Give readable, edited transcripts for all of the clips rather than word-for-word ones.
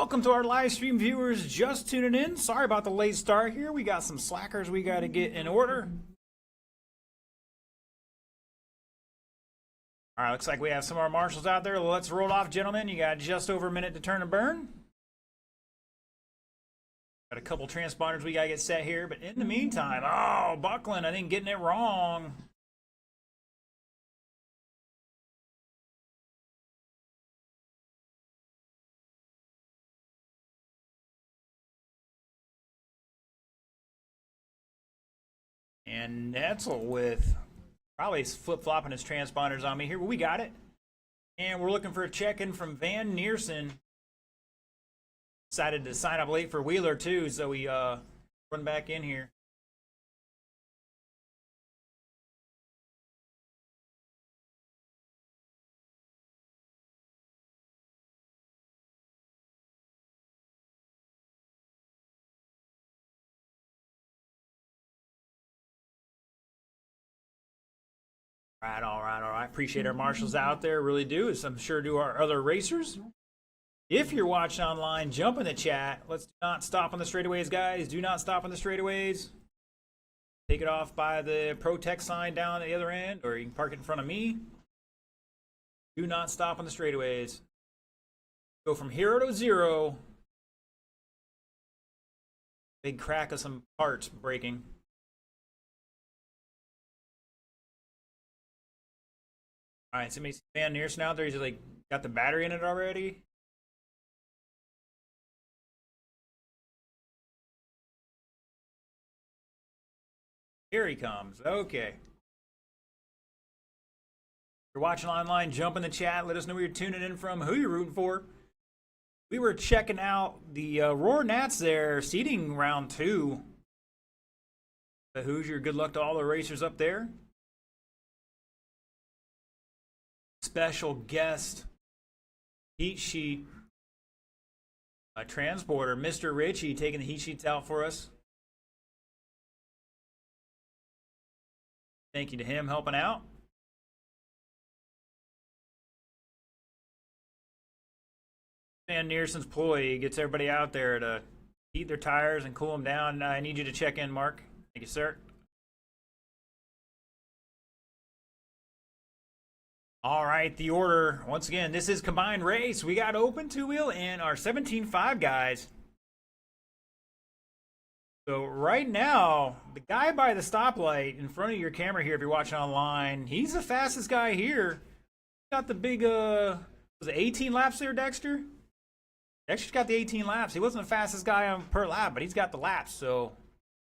welcome to our live stream viewers just tuning in. Sorry about the late start here. We got some slackers we got to get in order. All right, looks like we have some of our marshals out there. Let's roll off, gentlemen. You got just over a minute to turn and burn. Got a couple transponders we got to get set here, but in the meantime, oh, Buckland, I think getting it wrong. And Netzel with probably flip-flopping his transponders on me here, but we got it. And we're looking for a check-in from Van Neersen. Decided to sign up late for Wheeler, too, so we run back in here. All right. Appreciate our marshals out there, really do, as I'm sure do our other racers. If you're watching online, jump in the chat. Let's not stop on the straightaways, guys. Do not stop on the straightaways. Take it off by the protect sign down at the other end, or you can park it in front of me. Do not stop on the straightaways. Go from hero to zero. Big crack of some parts breaking. All right, somebody's Van Neersen out there. He's like got the battery in it already. Here he comes. Okay. If you're watching online, jump in the chat. Let us know where you're tuning in from, who you're rooting for. We were checking out the Roar Nats there, seeding round 2. The Hoosier, good luck to all the racers up there. Special guest heat sheet transporter, Mr. Ritchie, taking the heat sheets out for us. Thank you to him helping out. Van Neersen's ploy gets everybody out there to heat their tires and cool them down. I need you to check in, Mark. Thank you, sir. All right, the order. Once again, this is combined race. We got open two-wheel and our 17.5 guys. So right now, the guy by the stoplight in front of your camera here, if you're watching online, he's the fastest guy here. Got the big, was it 18 laps there, Dexter? Dexter's got the 18 laps. He wasn't the fastest guy on per lap, but he's got the laps. So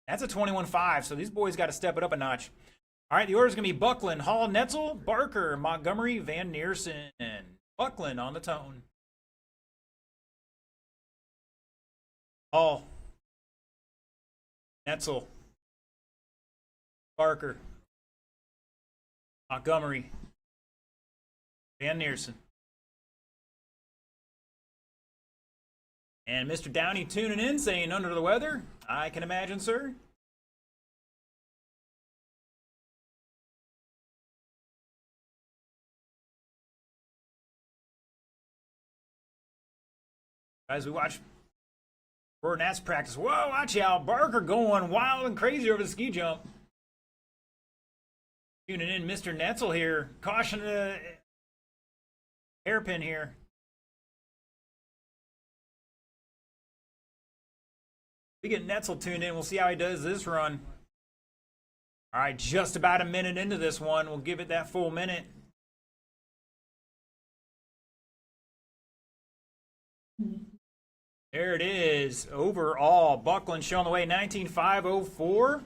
that's a 21.5. So these boys got to step it up a notch. All right, the order is going to be Buckland, Hall, Netzel, Barker, Montgomery, Van Neersen, and Buckland on the tone. Hall, Netzel, Barker, Montgomery, Van Neersen. And Mr. Downey tuning in, saying under the weather. I can imagine, sir. As we watch Roar Nats practice. Whoa, watch out. Barker going wild and crazy over the ski jump. Tuning in, Mr. Netzel here. Caution the hairpin here. We get Netzel tuned in. We'll see how he does this run. All right, just about a minute into this one. We'll give it that full minute. There it is. Overall, Buckland showing the way, 19.504.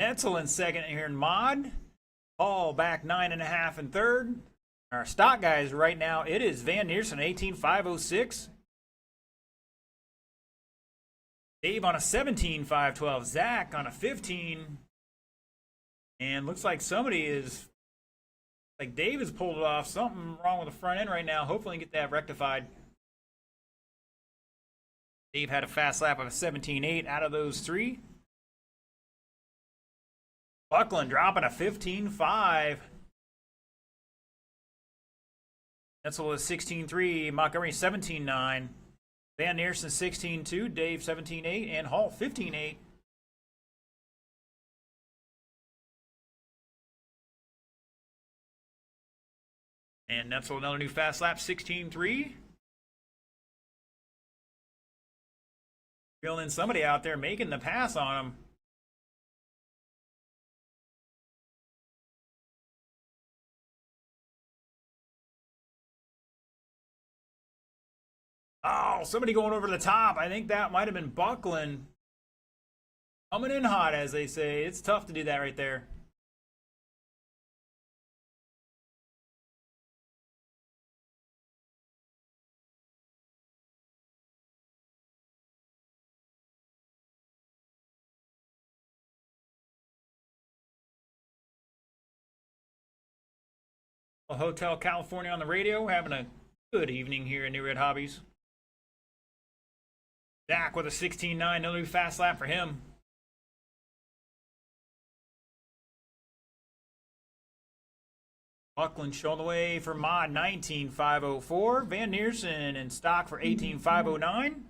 Netzel in second here in mod. Hall back 9.5 in third. Our stock guys right now, it is Van Neersen, 18.506. Dave on a 17.512. Zach on a 15. And looks like somebody is, like Dave has pulled it off. Something wrong with the front end right now. Hopefully get that rectified. Dave had a fast lap of a 17.8 out of those 3. Buckland dropping a 15.5. Netzel is 16.3. Montgomery 17.9. Van Neersen 16.2, Dave 17.8, and Hall 15.8. And Netzel another new fast lap 16.3. Feeling somebody out there making the pass on him. Oh, somebody going over the top. I think that might have been Buckland. Coming in hot, as they say. It's tough to do that right there. Hotel California on the radio, having a good evening here in New Red Hobbies. Zach with a 16.9, another fast lap for him. Buckland showing the way for Mod 19.504. Van Neersen in stock for 18.509.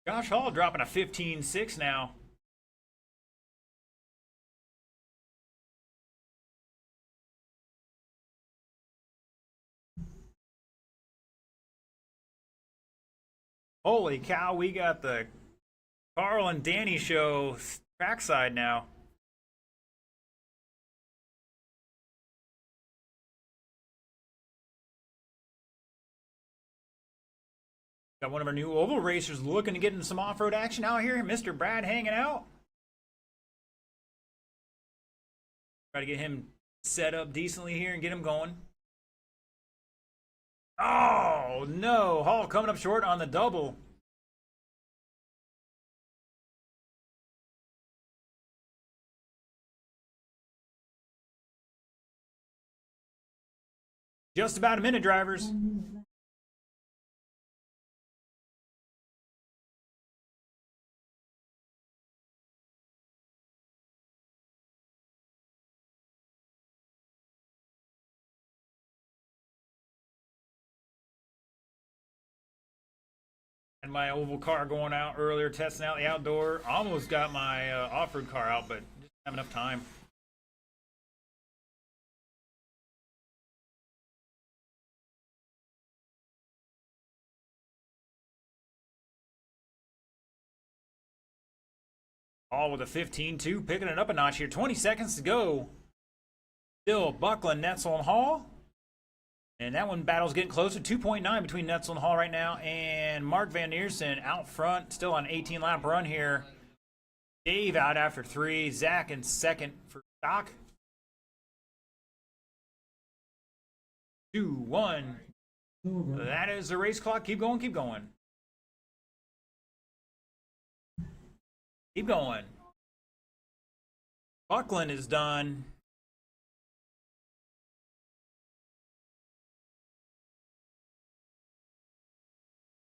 Josh Hall dropping a 15.6 now. Holy cow, we got the Carl and Danny show trackside now. Got one of our new oval racers looking to get in some off-road action out here. Mr. Brad hanging out. Try to get him set up decently here and get him going. Oh, no. Hall coming up short on the double. Just about a minute, drivers. And my oval car going out earlier, testing out the outdoor. Almost got my off-road car out, but just didn't have enough time. All with a 15.2, picking it up a notch here. 20 seconds to go. Still Buckland, Netzel, and Hall. And that one battle's getting closer. 2.9 between Netzel and Hall right now. And Mark Van Neersen out front, still on an 18-lap run here. Dave out after 3. Zach in second for stock. 2, 1. That is the race clock. Keep going, keep going. Keep going. Buckland is done.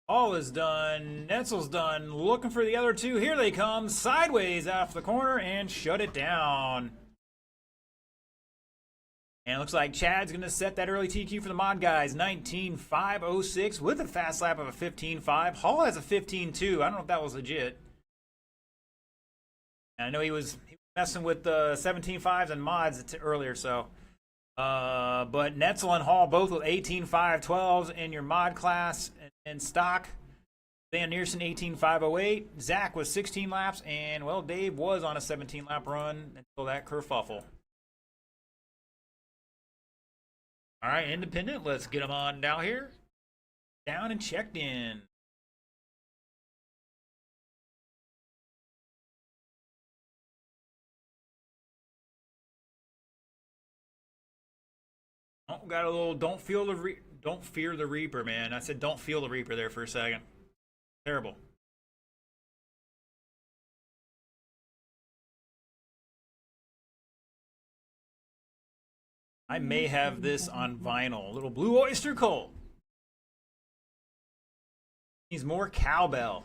All is done. Netzel's done. Looking for the other two. Here they come. Sideways off the corner and shut it down. And it looks like Chad's going to set that early TQ for the mod guys. 19.506 with a fast lap of a 15.5. Hall has a 15.2. I don't know if that was legit. And I know he was messing with the 17.5s and mods earlier, so. But Netzel and Hall both with 18.512s in your mod class and stock. Van Neersen 18.508. Zach was 16 laps, and well, Dave was on a 17-lap run until that kerfuffle. All right, independent. Let's get them on down here. Down and checked in. Oh, got a little don't fear the Reaper, man. I said don't feel the Reaper there for a second. Terrible. I may have this on vinyl. A little Blue Oyster Cult. Needs more cowbell.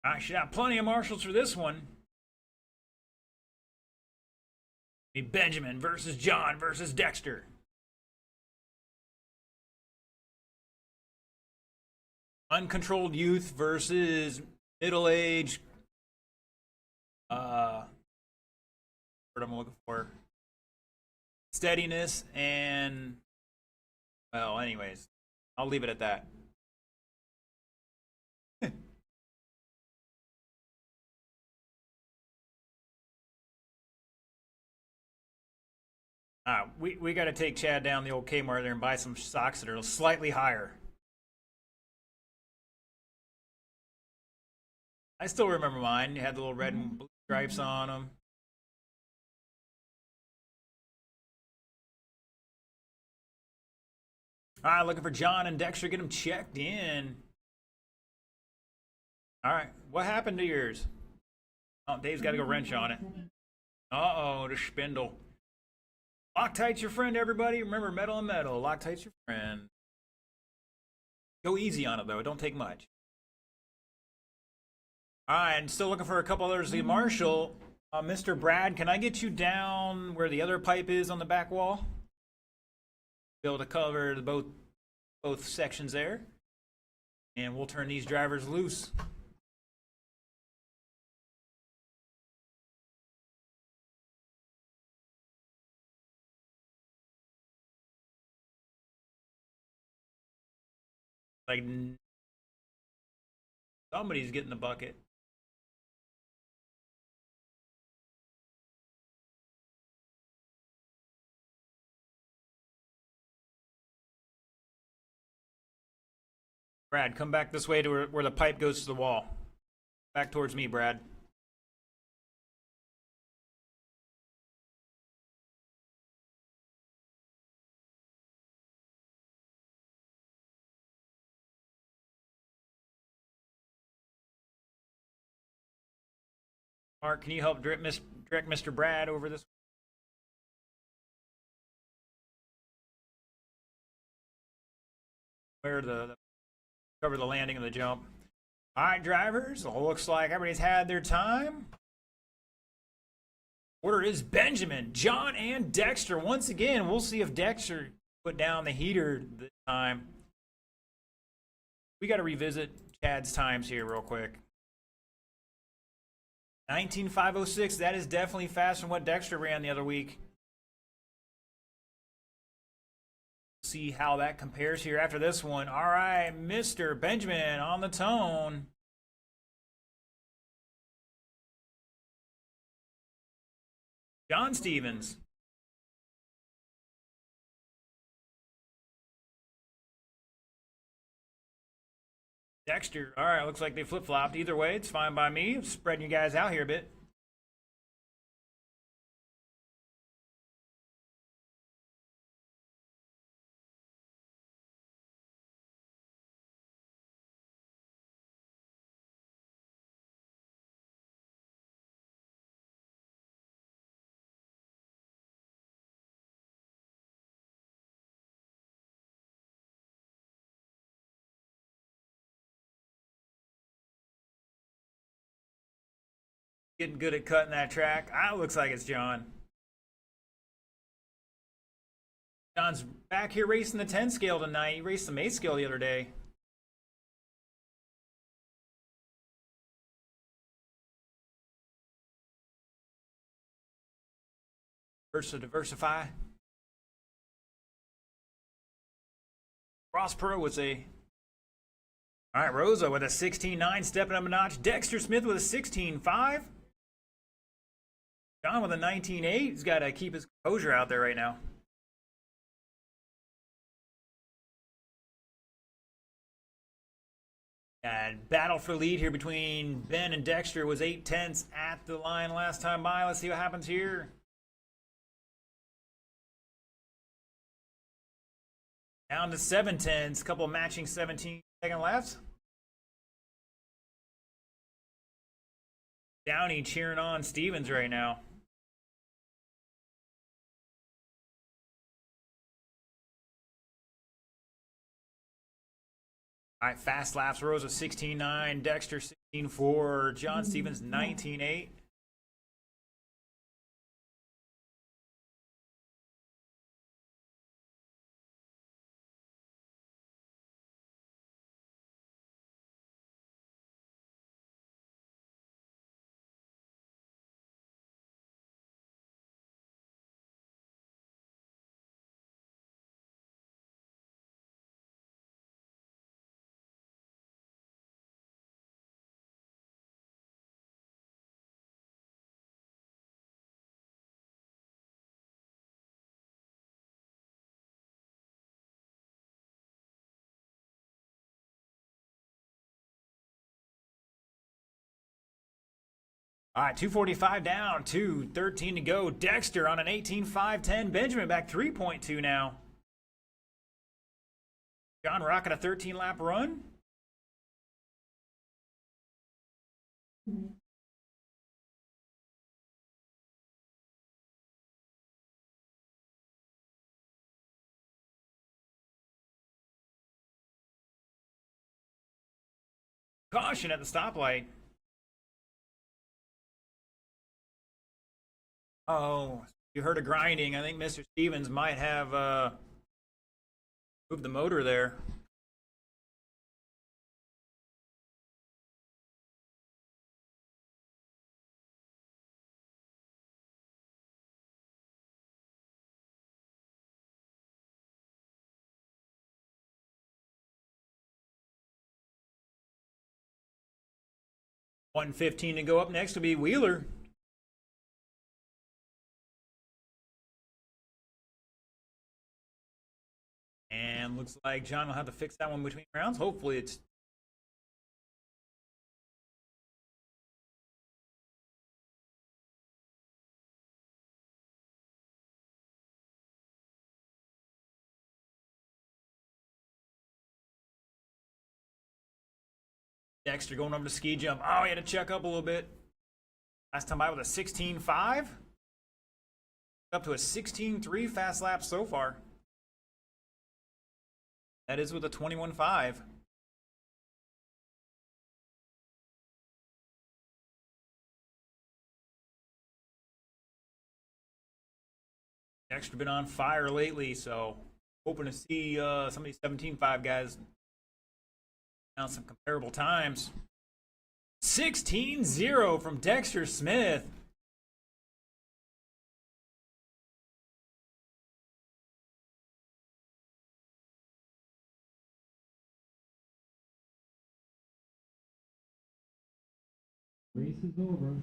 I should have plenty of marshals for this one. Benjamin versus John versus Dexter. Uncontrolled youth versus middle-aged. What I'm looking for. Steadiness and. Well, anyways, I'll leave it at that. We got to take Chad down the old Kmart there and buy some socks that are slightly higher. I still remember mine. You had the little red and blue stripes on them. All right, looking for John and Dexter. Get them checked in. All right, what happened to yours? Oh, Dave's got to go wrench on it. Uh-oh, the spindle. Loctite's your friend, everybody. Remember, metal and metal. Loctite's your friend. Go easy on it, though. It don't take much. All right, and still looking for a couple others. The Marshall. Mr. Brad, can I get you down where the other pipe is on the back wall? Be able to cover the both sections there. And we'll turn these drivers loose. Like somebody's getting the bucket. Brad, come back this way to where the pipe goes to the wall. Back towards me, Brad. Mark, can you help direct Mr. Brad over this? Where the cover the landing and the jump. All right, drivers. Looks like everybody's had their time. Order is Benjamin, John, and Dexter. Once again, we'll see if Dexter put down the heater this time. We got to revisit Chad's times here real quick. 19.506, that is definitely faster than what Dexter ran the other week. See how that compares here after this one. All right, Mr. Benjamin on the tone. John Stevens. Dexter. All right, looks like they flip-flopped. Either way, it's fine by me. I'm spreading you guys out here a bit. Getting good at cutting that track. Ah, looks like it's John. John's back here racing the 10 scale tonight. He raced some 8 scale the other day. Diversify. Ross Pro would say. All right, Rosa with a 16.9, stepping up a notch. Dexter Smith with a 16.5. John with a 19.8. He's got to keep his composure out there right now. And battle for lead here between Ben and Dexter was 0.8 at the line last time by. Let's see what happens here. Down to 7/10, couple matching 17-second laps. Downey cheering on Stevens right now. All right, fast laps. Rosa 16.9, Dexter 16.4, John Stevens 19.8. All right, 245 down, 2:13 to go. Dexter on an 18.510. Benjamin back 3.2 now. John rocking a 13-lap run. Caution at the stoplight. Oh, you heard a grinding. I think Mr. Stevens might have moved the motor there. $115 to go. Up next will be Wheeler. And looks like John will have to fix that one between rounds. Hopefully it's... Dexter going over to ski jump. Oh, he had to check up a little bit. Last time by with a 16.5. Up to a 16.3 fast lap so far. That is with a 21.5. Dexter been on fire lately, so hoping to see some of these 17.5 guys on some comparable times. 16-0 from Dexter Smith. Race is over.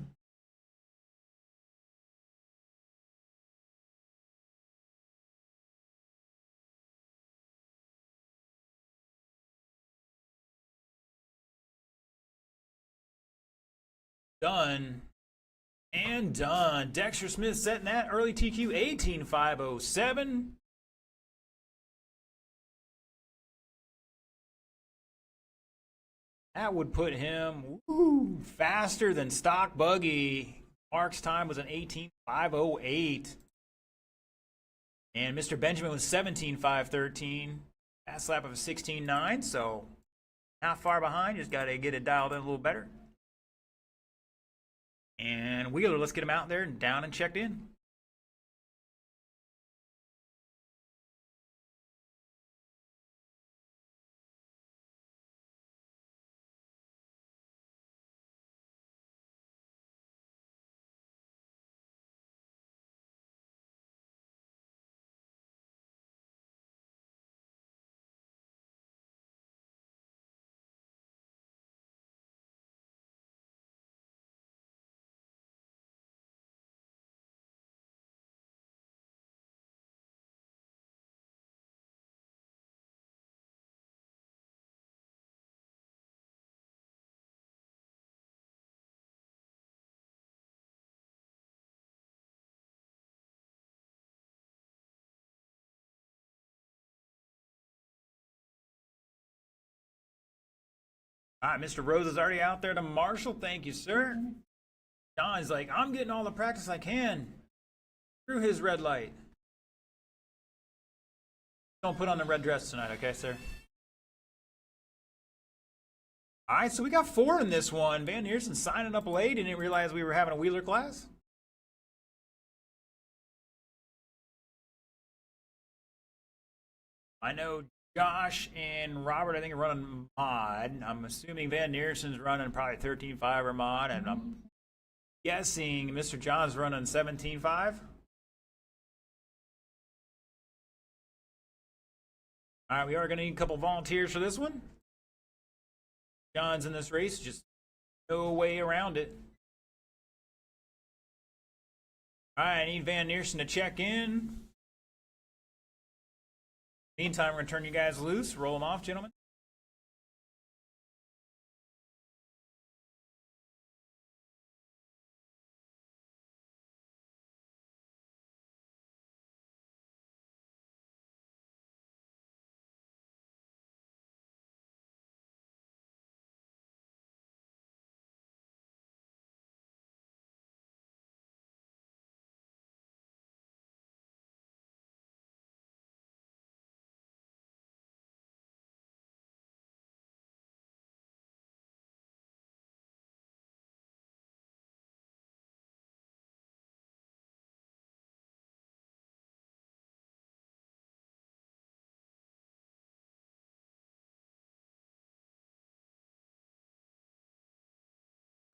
Done and done. Dexter Smith setting that early TQ 18.507. That would put him faster than stock buggy. Mark's time was an 18.508. And Mr. Benjamin was 17.513. Fast lap of a 16.9, so not far behind. Just got to get it dialed in a little better. And Wheeler, let's get him out there and down and checked in. All right, Mr. Rose is already out there to Marshall. Thank you, sir. John's like, I'm getting all the practice I can through his red light. Don't put on the red dress tonight, okay, sir? All right, so we got 4 in this one. Van Neersen signing up late. Didn't realize we were having a Wheeler class. I know Josh and Robert, I think, are running mod. I'm assuming Van Neersen's running probably 13.5 or mod, and I'm guessing Mr. John's running 17.5. All right, we are going to need a couple volunteers for this one. John's in this race, just no way around it. All right, I need Van Neersen to check in. Meantime, we're going to turn you guys loose. Roll them off, gentlemen.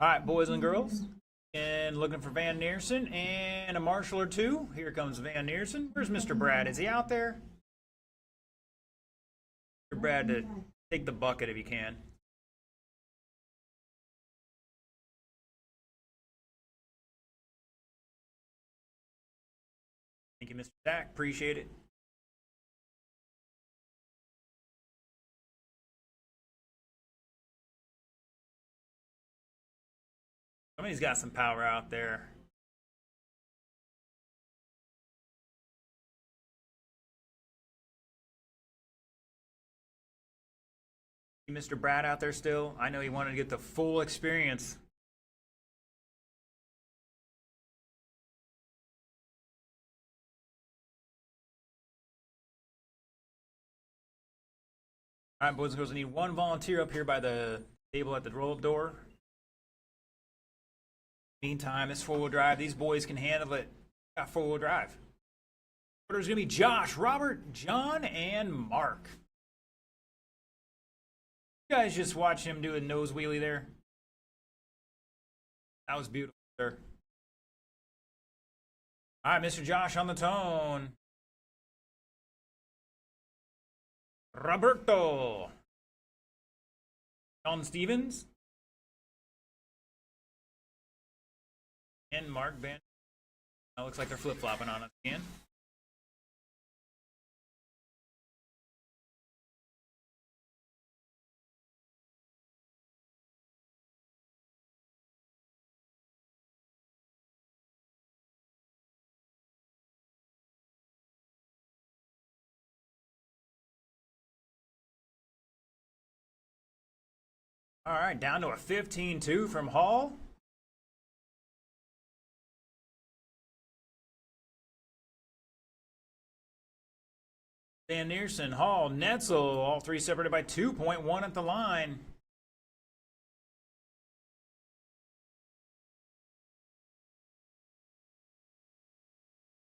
All right, boys and girls. And looking for Van Neersen and a marshal or two. Here comes Van Neersen. Where's Mr. Brad? Is he out there? Mr. Brad, to take the bucket if you can. Thank you, Mr. Zach. Appreciate it. Somebody's got some power out there. Mr. Brad out there still? I know he wanted to get the full experience. All right, boys and girls, I need one volunteer up here by the table at the roll-up door. Meantime, this four-wheel drive, these boys can handle it. Got four-wheel drive. Order's gonna be Josh, Robert, John, and Mark. You guys just watch him do a nose wheelie there. That was beautiful, sir. All right, Mr. Josh on the tone. Roberto. John Stevens. And Mark Van. That looks like they're flip-flopping on us again. All right, down to a 15-2 from Hall. Van Neersen, Hall, Netzel, all three separated by 2.1 at the line.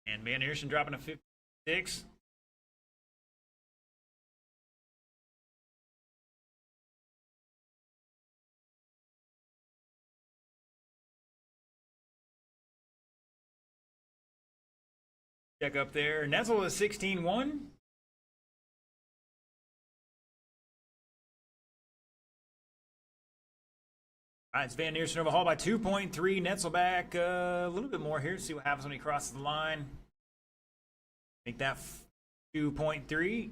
And Van Neersen dropping a 56. Check up there. Netzel is 16-1. All right, it's Van Neersen over Hall by 2.3. Netzel back a little bit more here. See what happens when he crosses the line. Make that 2.3.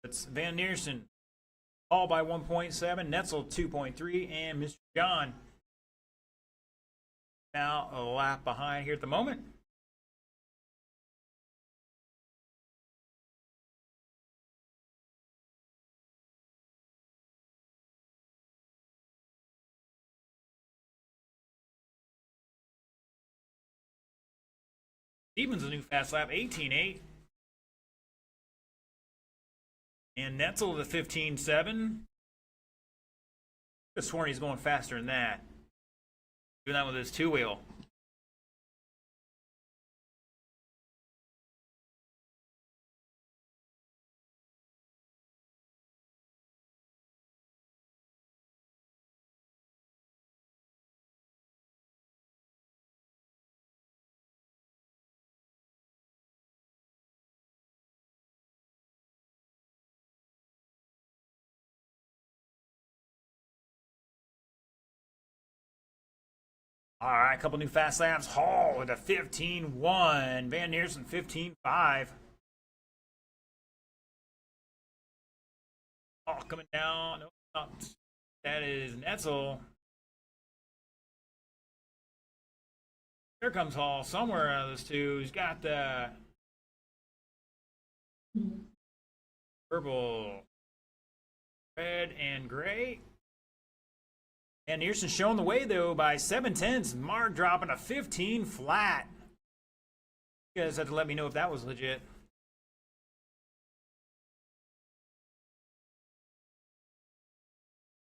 That's Van Neersen. Hall by 1.7. Netzel 2.3. And Mr. John now a lap behind here at the moment. Stevens a new fast lap, 18.8. And Netzel the 15.7. Could have sworn he's going faster than that. Doing that with his two-wheel. All right, a couple new fast laps. Hall with a 15.1. Van Neersen 15.5. Oh, coming down. No, that is Netzel. Here comes Hall. Somewhere out of those two. He's got the purple, red, and gray. And Neersen showing the way, though, by 7/10. Mark dropping a 15 flat. You guys have to let me know if that was legit.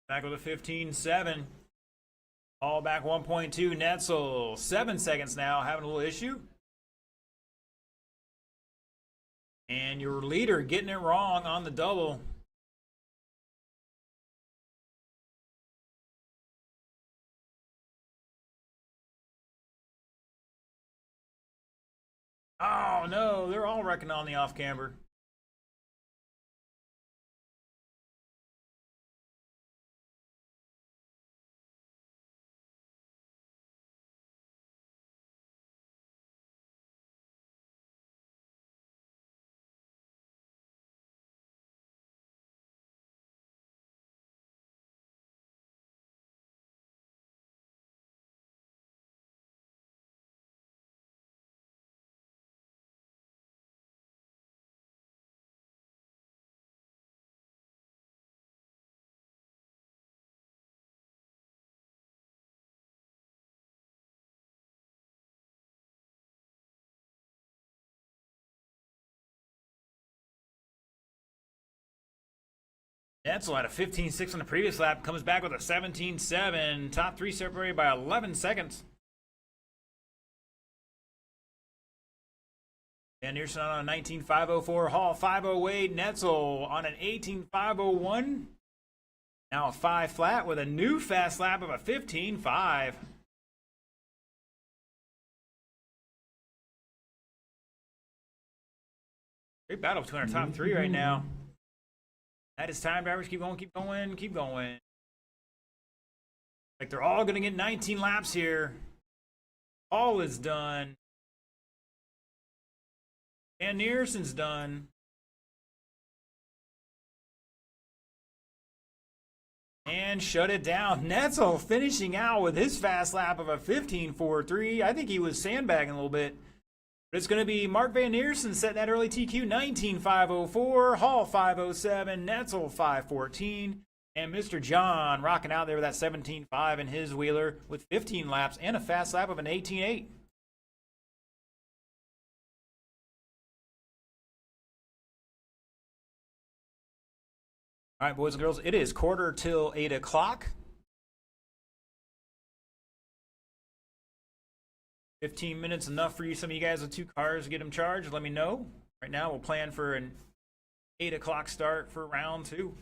Back with a 15.7. All back 1.2. Netzel, 7 seconds now, having a little issue. And your leader getting it wrong on the double. Oh no, they're all wrecking on the off camber. Netzel had a 15.6 on the previous lap, comes back with a 17.7. Top three separated by 11 seconds. Van Neersen on a 19.504, Hall 508, Netzel on an 18.501. Now a 5 flat with a new fast lap of a 15.5. Great battle between our top three right now. That is time, drivers. Keep going, keep going, keep going. Like they're all going to get 19 laps here. All is done. Van Neersen's done. And shut it down. Netzel finishing out with his fast lap of a 15.43. I think he was sandbagging a little bit. But it's going to be Mark Van Neersen setting that early TQ 19.504, Hall 507, Netzel 514, and Mr. John rocking out there with that 17.5 in his wheeler with 15 laps and a fast lap of an 18.8. All right, boys and girls, it is quarter till 8 o'clock. 15 minutes enough for you, some of you guys with 2 cars, to get them charged. Let me know. Right now, we'll plan for an 8 o'clock start for round 2.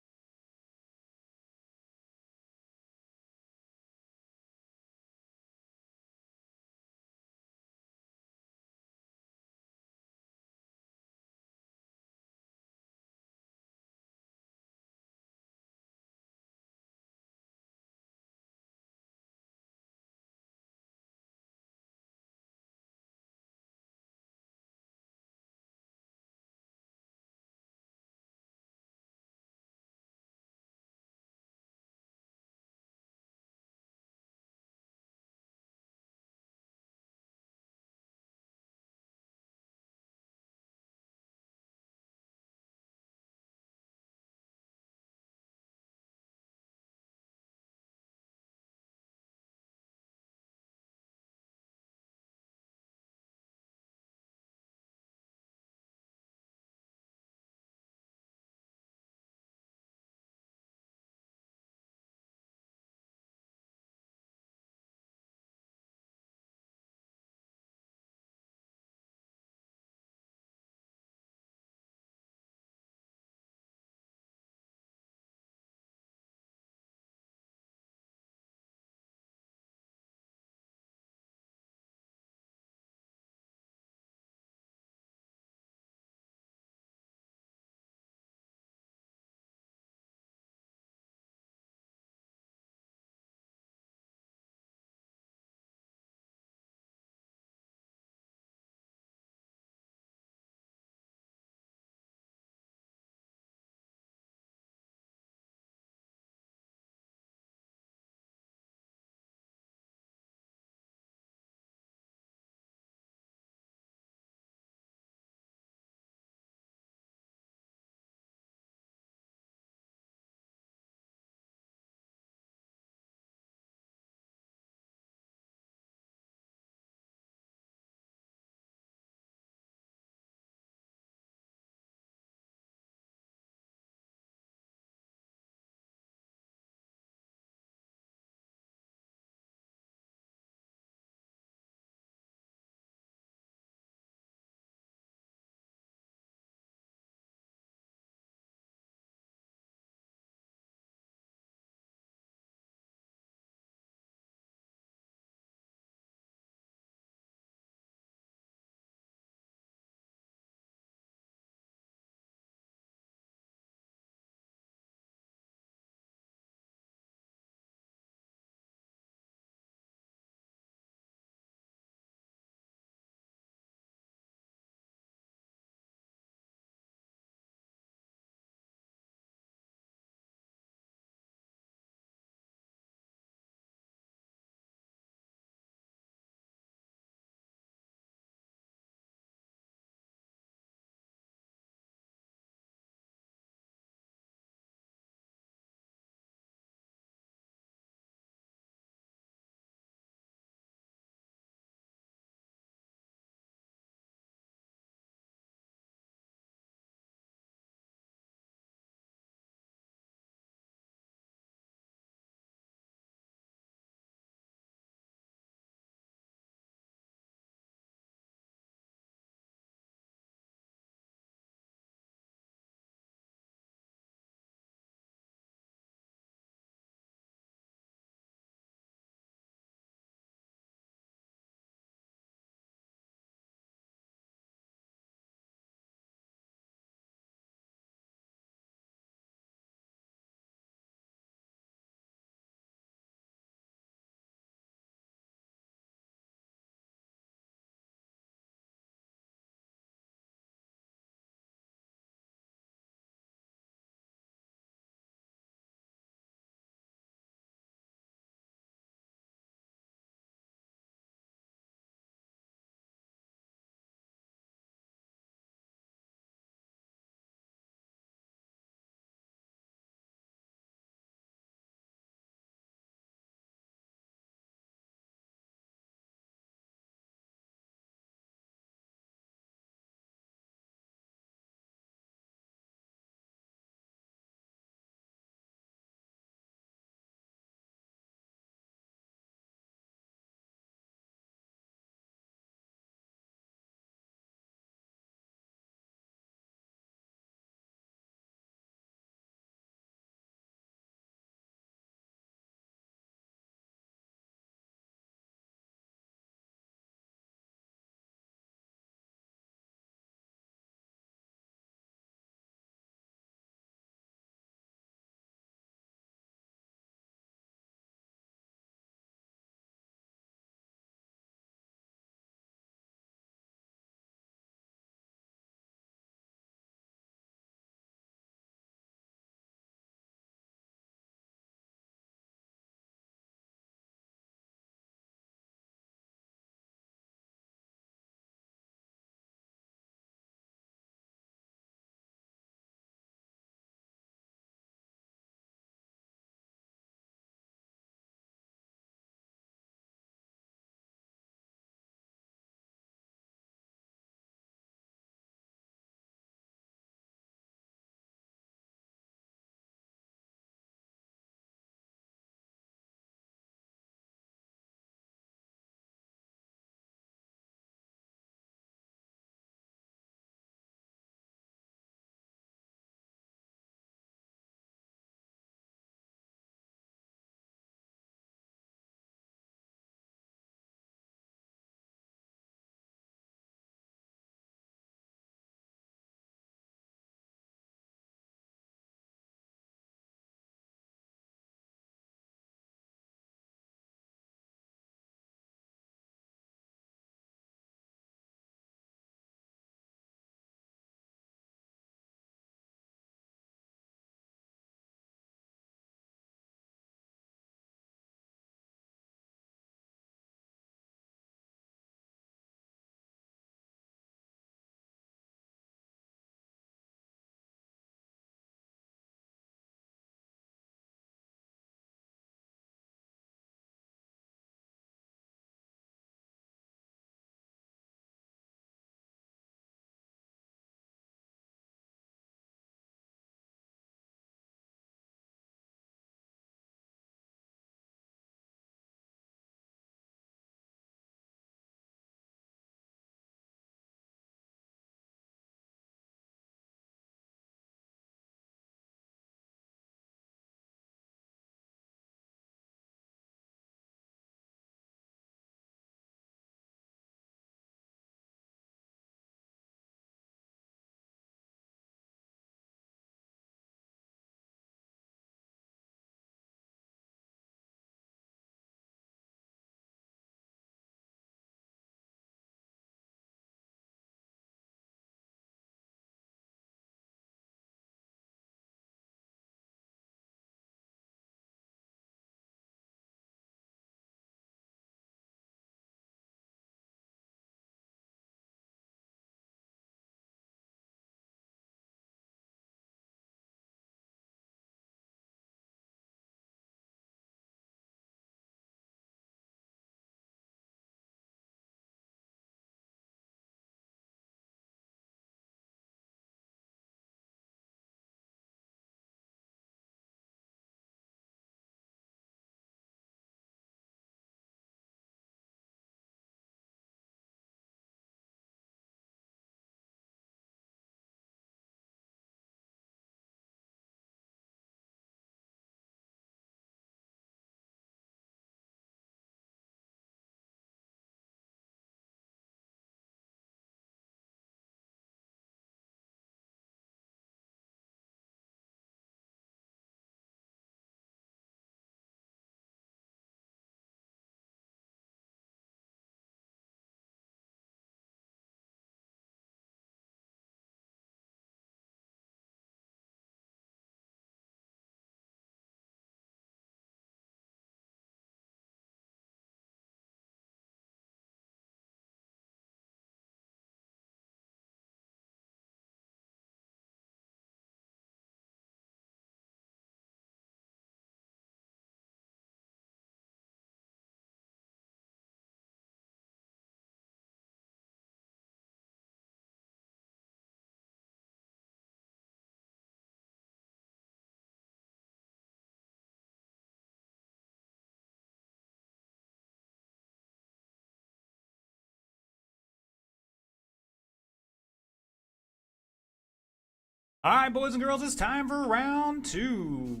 All right, boys and girls, it's time for round 2.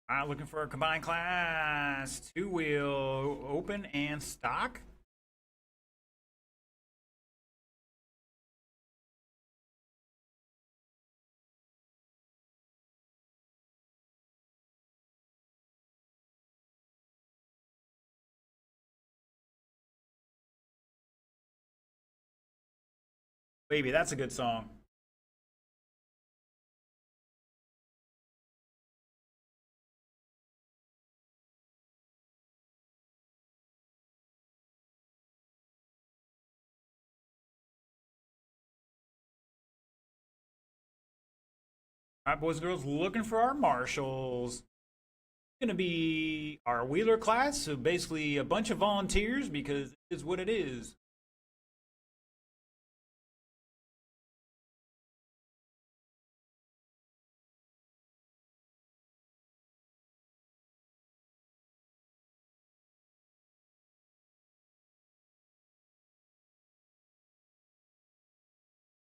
All right, looking for a combined class 2-wheel open and stock. Baby, that's a good song. All right, boys and girls, looking for our marshals. Going to be our wheeler class, so basically a bunch of volunteers because it is what it is.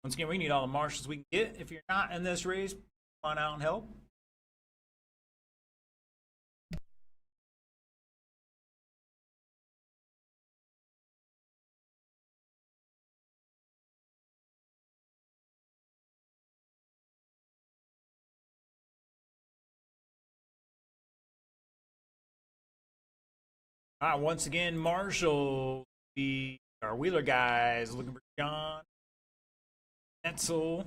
Once again, we need all the marshals we can get. If you're not in this race, come on out and help. All right, once again, Marshall, our wheeler guys, looking for John, Etzel,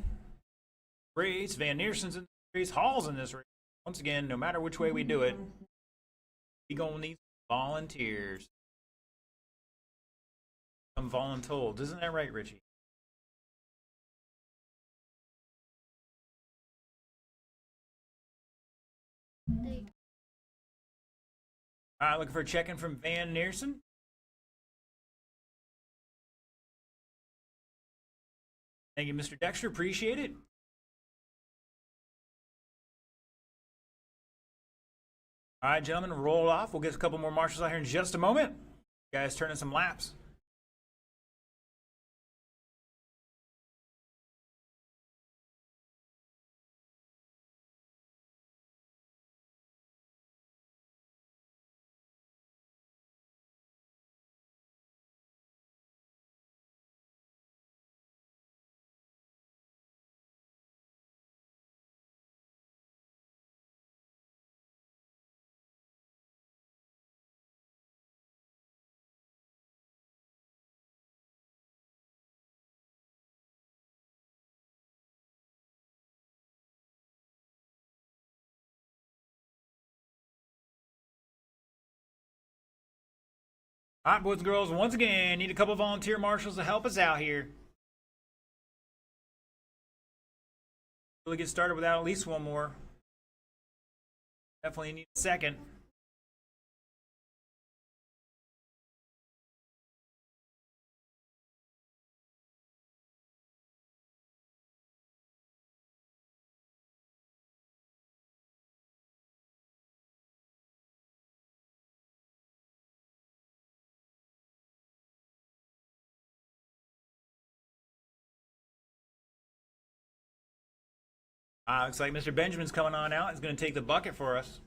race. Van Neerson's in this race. Hall's in this race. Once again, no matter which way we do it, we gonna need volunteers. I'm voluntold. Isn't that right, Richie? All right, looking for a check-in from Van Neerson. Thank you, Mr. Dexter. Appreciate it. All right, gentlemen, roll off. We'll get a couple more marshals out here in just a moment. You guys turning some laps. All right, boys and girls, once again, need a couple volunteer marshals to help us out here. Really get started without at least one more. Definitely need a second. Looks like Mr. Benjamin's coming on out. He's going to take the bucket for us.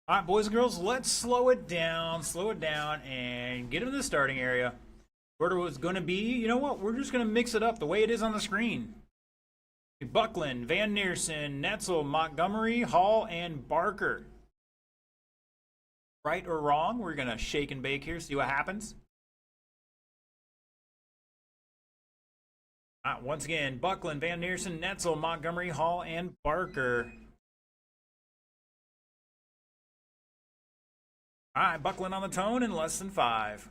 All right, boys and girls, let's slow it down, and get him to the starting area. Order was going to be, you know what, we're just going to mix it up the way it is on the screen. Buckland, Van Neerson, Netzel, Montgomery, Hall, and Barker. Right or wrong, we're going to shake and bake here, see what happens. Once again, Buckland, Van Neerson, Netzel, Montgomery, Hall, and Barker. All right, Buckland on the tone in less than 5.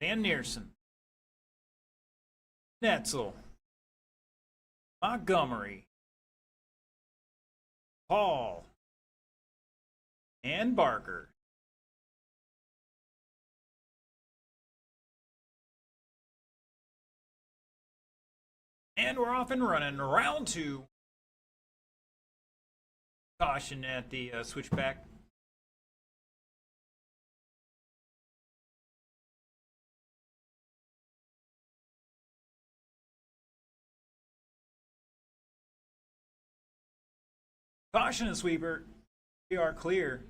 Van Neerson, Netzel, Montgomery, Hall, and Barker. And we're off and running. Round 2. Caution at the switchback. Caution and sweeper. We are clear.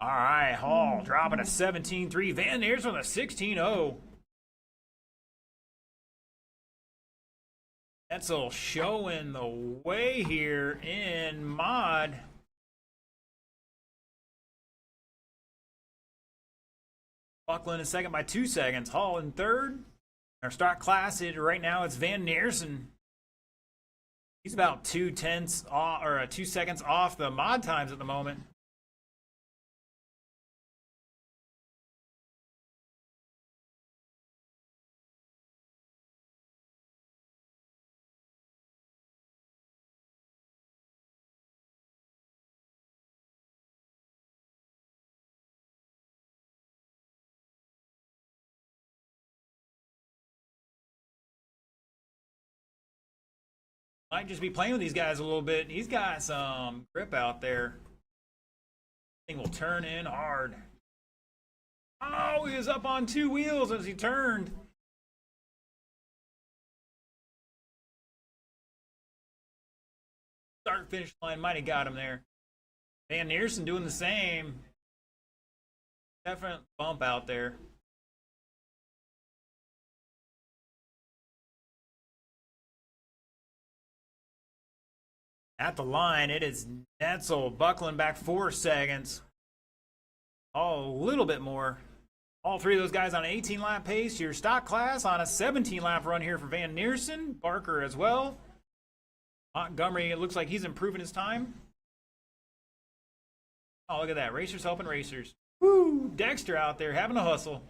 All right, Hall dropping a 17-3. Van Neers with a 16-0. Etzel showing the way here in mod. Buckland in second by 2 seconds. Hall in third. Our stock class right now it's Van Neersen. He's about 2/10 off, or 2 seconds off the mod times at the moment. Might just be playing with these guys a little bit. He's got some grip out there. Thing will turn in hard. Oh, he was up on 2 wheels as he turned. Start finish line might have got him there. Van Neersen doing the same. Definite bump out there. At the line, it is Netzel buckling back 4 seconds. Oh, a little bit more. All three of those guys on an 18-lap pace. Your stock class on a 17-lap run here for Van Neersen. Barker as well. Montgomery, it looks like he's improving his time. Oh, look at that. Racers helping racers. Woo! Dexter out there having a hustle.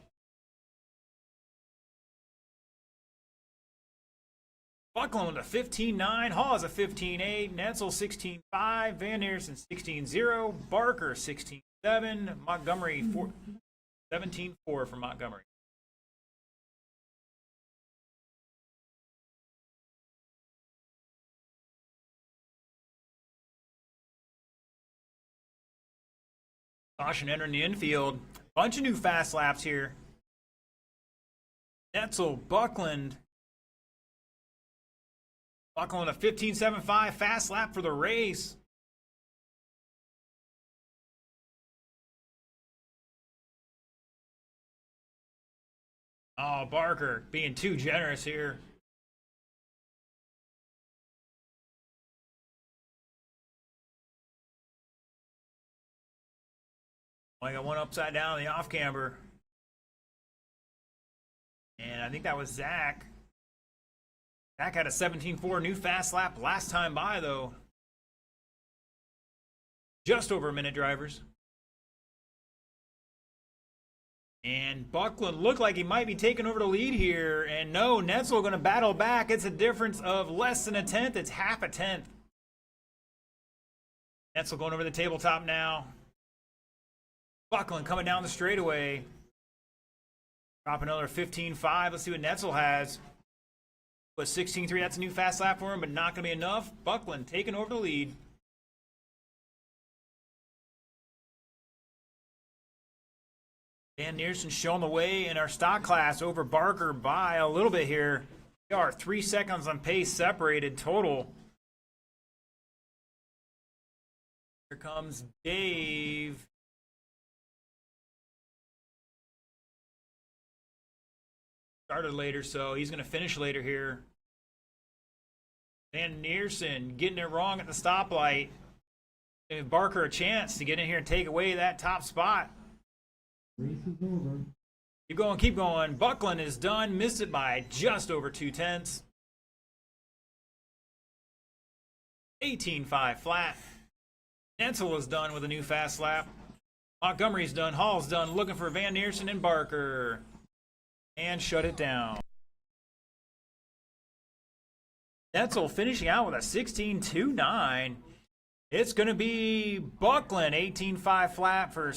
Buckland with a 15-9, Hall is a 15-8, Netzel 16-5, Van Neersen 16-0, Barker 16-7, Montgomery 17-4 for Montgomery. Caution entering the infield. Bunch of new fast laps here. Netzel, Buckland. Buckland a 15.75 fast lap for the race. Oh, Barker being too generous here. I got one upside down in the off camber. And I think that was Zach. Zach had a 17.4 new fast lap last time by, though. Just over a minute, drivers. And Buckland looked like he might be taking over the lead here. And no, Netzel going to battle back. It's a difference of less than a tenth. It's half a tenth. Netzel going over the tabletop now. Buckland coming down the straightaway. Drop another 15.5. Let's see what Netzel has. But 16.3, that's a new fast lap for him, but not going to be enough. Buckland taking over the lead. Van Neersen showing the way in our stock class over Barker by a little bit here. We are 3 seconds on pace separated total. Here comes Dave. Started later, so he's going to finish later here. Van Neersen getting it wrong at the stoplight. Giving Barker a chance to get in here and take away that top spot. Race is over. Keep going. Buckland is done. Missed it by just over 2 tenths. 18.5 flat. Netzel is done with a new fast lap. Montgomery's done. Hall's done. Looking for Van Neersen and Barker. And shut it down. Netzel finishing out with a 16.29. It's going to be Buckland 18.5 flat for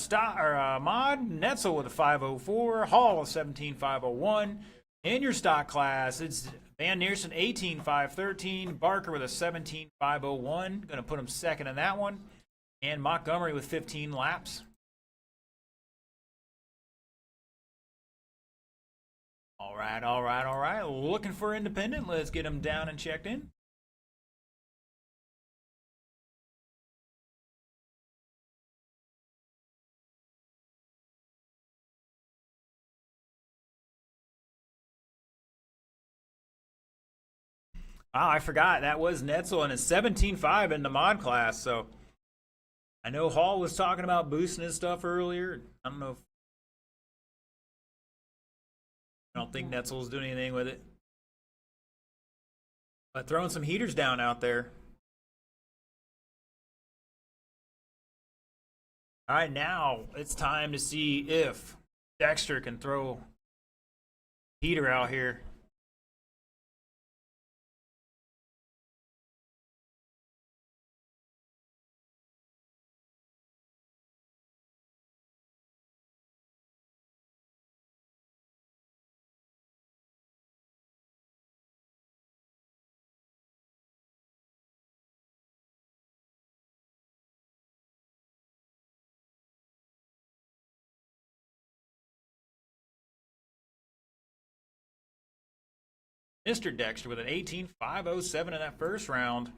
mod. Netzel with a 5.04. Hall a 17.501. In your stock class, it's Van Neersen 18.513. Barker with a 17.501. Going to put him second in that one. And Montgomery with 15 laps. All right, all right, all right. Looking for independent. Let's get him down and checked in. Oh, I forgot. That was Netzel and his 17.5 in the mod class. So I know Hall was talking about boosting his stuff earlier. I don't know if I don't think Netzel's doing anything with it. But throwing some heaters down out there. All right, now it's time to see if Dexter can throw heater out here. Mr. Dexter with an 18.507 in that first round.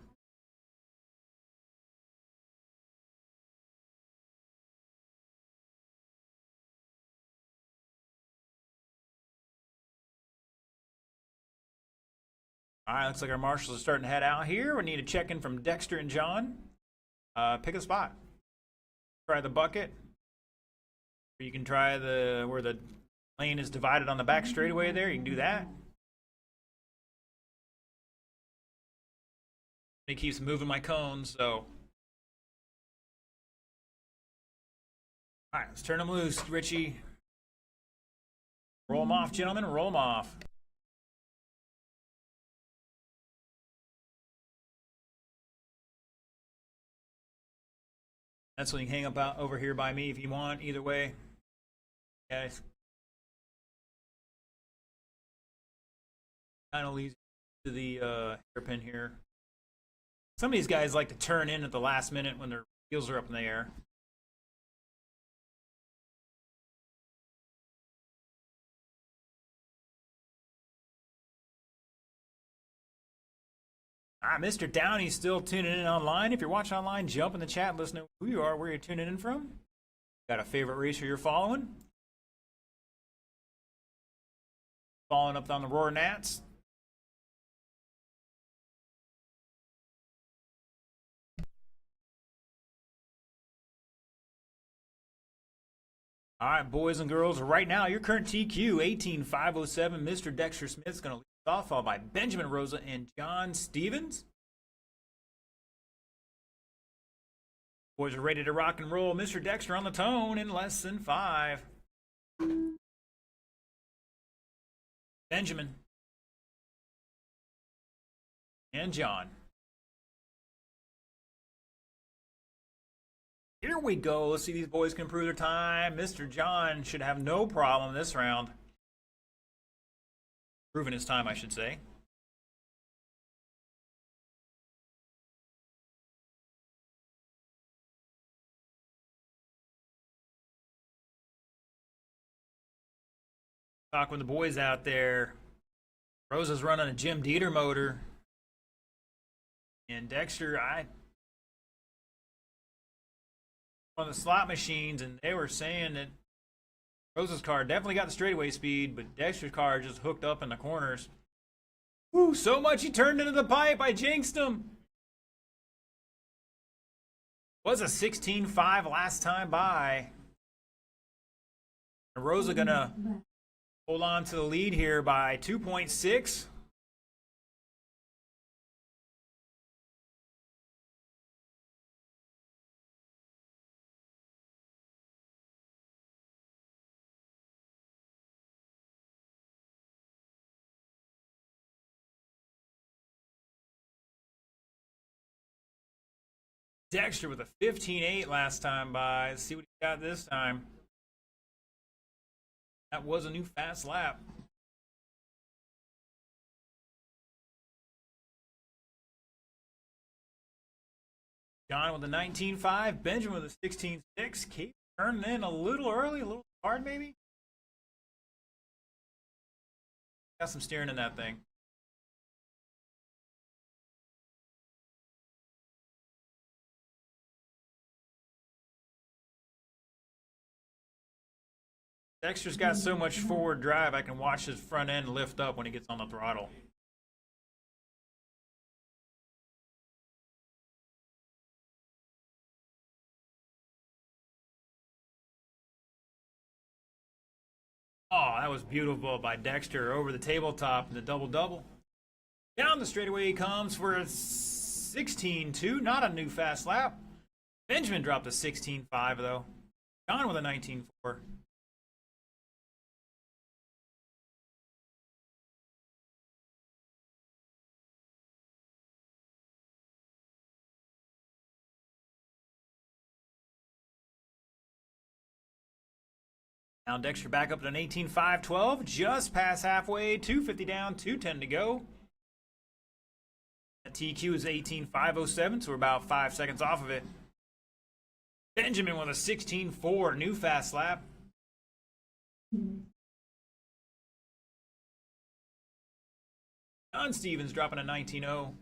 All right, looks like our marshals are starting to head out here. We need a check-in from Dexter and John. Pick a spot. Try the bucket. Or you can try where the lane is divided on the back straightaway there. You can do that. He keeps moving my cones, so. All right, let's turn them loose, Richie. Roll them off, gentlemen. Roll them off. That's when you can hang up out over here by me if you want. Either way, guys. Kind of leads to the hairpin here. Some of these guys like to turn in at the last minute when their wheels are up in the air. Mr. Downey's still tuning in online. If you're watching online, jump in the chat and let us know who you are, where you're tuning in from. Got a favorite racer you're following? Following up on the Roar Nats. All right, boys and girls, right now, your current TQ, 18.507. Mr. Dexter Smith's going to lead off, followed by Benjamin Rosa and John Stevens. Boys are ready to rock and roll. Mr. Dexter on the tone in less than 5. Benjamin. And John. Here we go. Let's see if these boys can improve their time. Mr. John should have no problem this round. Proving his time, I should say. Talk with the boys out there. Rosa's running a Jim Dieter motor. And Dexter, on the slot machines, and they were saying that Rosa's car definitely got the straightaway speed, but Dexter's car just hooked up in the corners. Woo, so much he turned into the pipe, I jinxed him. Was a 16.5 last time by. Rosa gonna hold on to the lead here by 2.6. Dexter with a 15.8 last time by. Let's see what he got this time. That was a new fast lap. John with the 19.5. Benjamin with the 16.6. Keep turning in a little early, a little hard maybe. Got some steering in that thing. Dexter's got so much forward drive, I can watch his front end lift up when he gets on the throttle. Oh, that was beautiful by Dexter over the tabletop in the double-double. Down the straightaway he comes for a 16.2, not a new fast lap. Benjamin dropped a 16.5 though. John with a 19.4. Now Dexter back up at an 18.512, just past halfway, 250 down, 210 to go. That TQ is 18.507, so we're about 5 seconds off of it. Benjamin with a 16.4, new fast lap. John Stevens dropping a 19.0.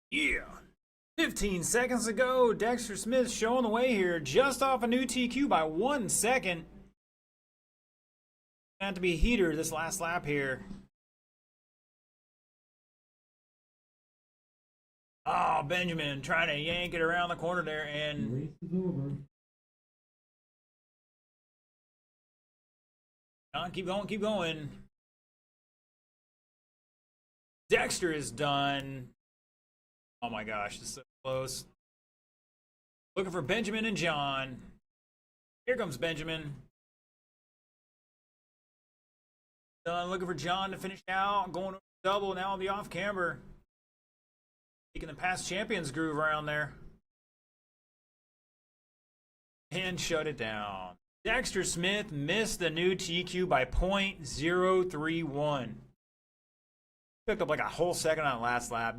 Yeah. 15 seconds to go. Dexter Smith showing the way here. Just off a new TQ by 1 second. Going to be a heater this last lap here. Oh, Benjamin trying to yank it around the corner there, and Race is over. keep going, keep going. Dexter is done. Oh my gosh, this is so close. Looking for Benjamin and John. Here comes Benjamin. Done. Looking for John to finish out. Going over double now on the off camber. Taking the past champions groove around there. And shut it down. Dexter Smith missed the new TQ by .031. Picked up like a whole second on the last lap.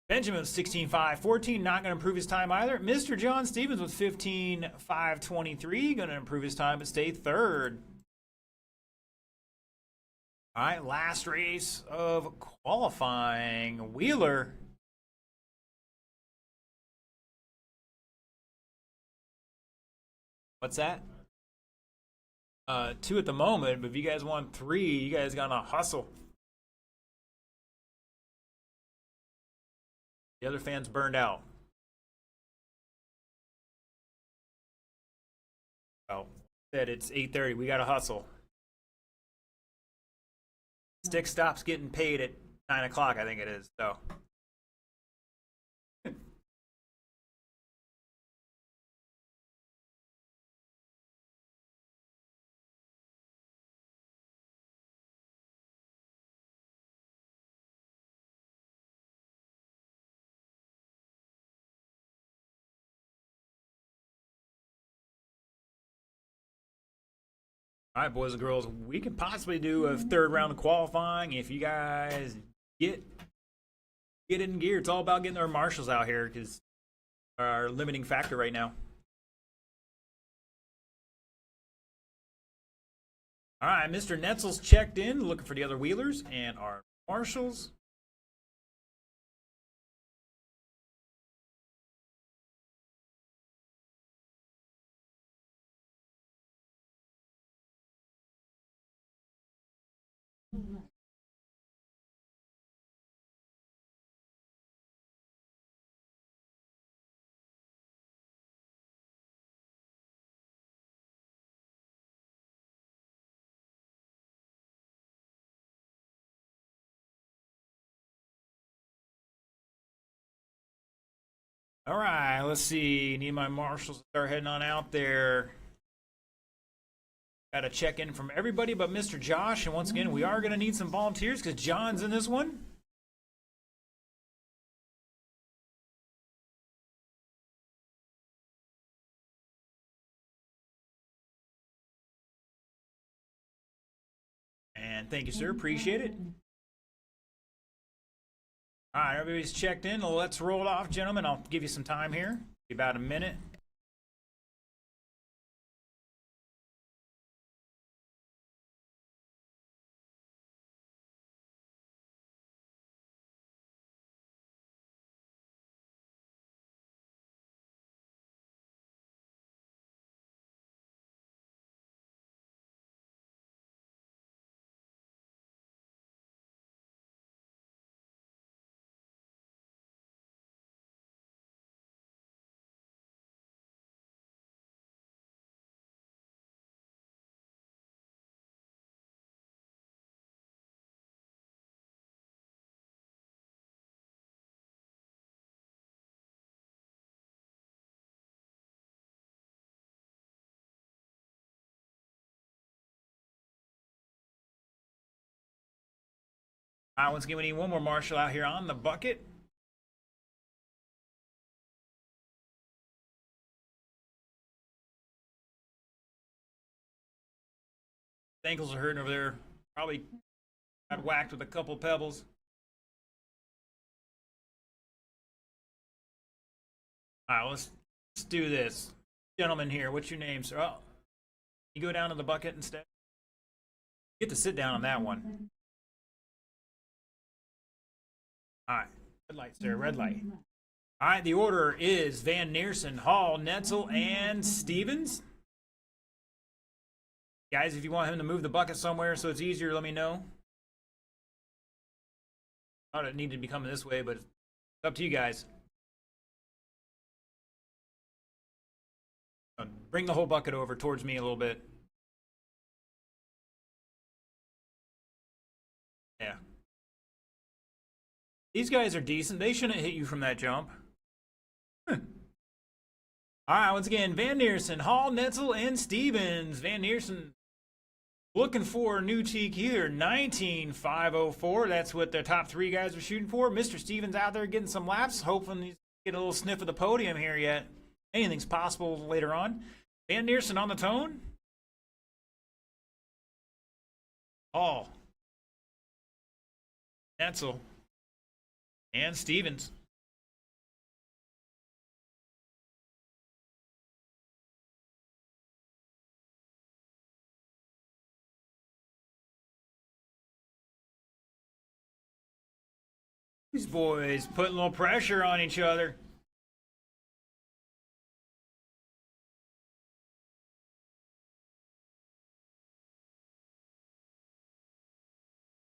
Benjamin with 16.5. 14 not going to improve his time either. Mr. John Stevens with 15.523. Going to improve his time but stay third. All right, last race of qualifying. Wheeler. What's that? 2 at the moment, but if you guys want 3, you guys gotta hustle. The other fans burned out. Oh, said it's 8:30. We gotta hustle. Stick stops getting paid at 9 o'clock, I think it is. So. All right, boys and girls, we can possibly do a third round of qualifying if you guys get it in gear. It's all about getting our marshals out here because our limiting factor right now. All right, Mr. Netzel's checked in, looking for the other wheelers and our marshals. All right, let's see. Need my marshals to start heading on out there. Got to check in from everybody but Mr. Josh. And once again, we are going to need some volunteers because John's in this one. And thank you, sir. Appreciate it. All right, everybody's checked in. Let's roll it off, gentlemen. I'll give you some time here. Be about a minute. All right, once again, we need one more marshal out here on the bucket. Ankles are hurting over there. Probably got whacked with a couple pebbles. All right, let's do this. Gentlemen here, what's your name, sir? Oh, you go down to the bucket instead? You get to sit down on that one. All right, red light, sir, red light. All right, the order is Van Neersen, Hall, Netzel, and Stevens. Guys, if you want him to move the bucket somewhere so it's easier, let me know. Thought it needed to be coming this way, but it's up to you guys. Bring the whole bucket over towards me a little bit. Yeah. These guys are decent. They shouldn't hit you from that jump. All right, once again, Van Neersen, Hall, Netzel, and Stevens. Van Neersen looking for a new teak here, 19,504. That's what the top three guys are shooting for. Mr. Stevens out there getting some laps, hoping he's get a little sniff of the podium here yet. Anything's possible later on. Van Neersen on the tone. Hall, Netzel, and Stevens. These boys putting a little pressure on each other.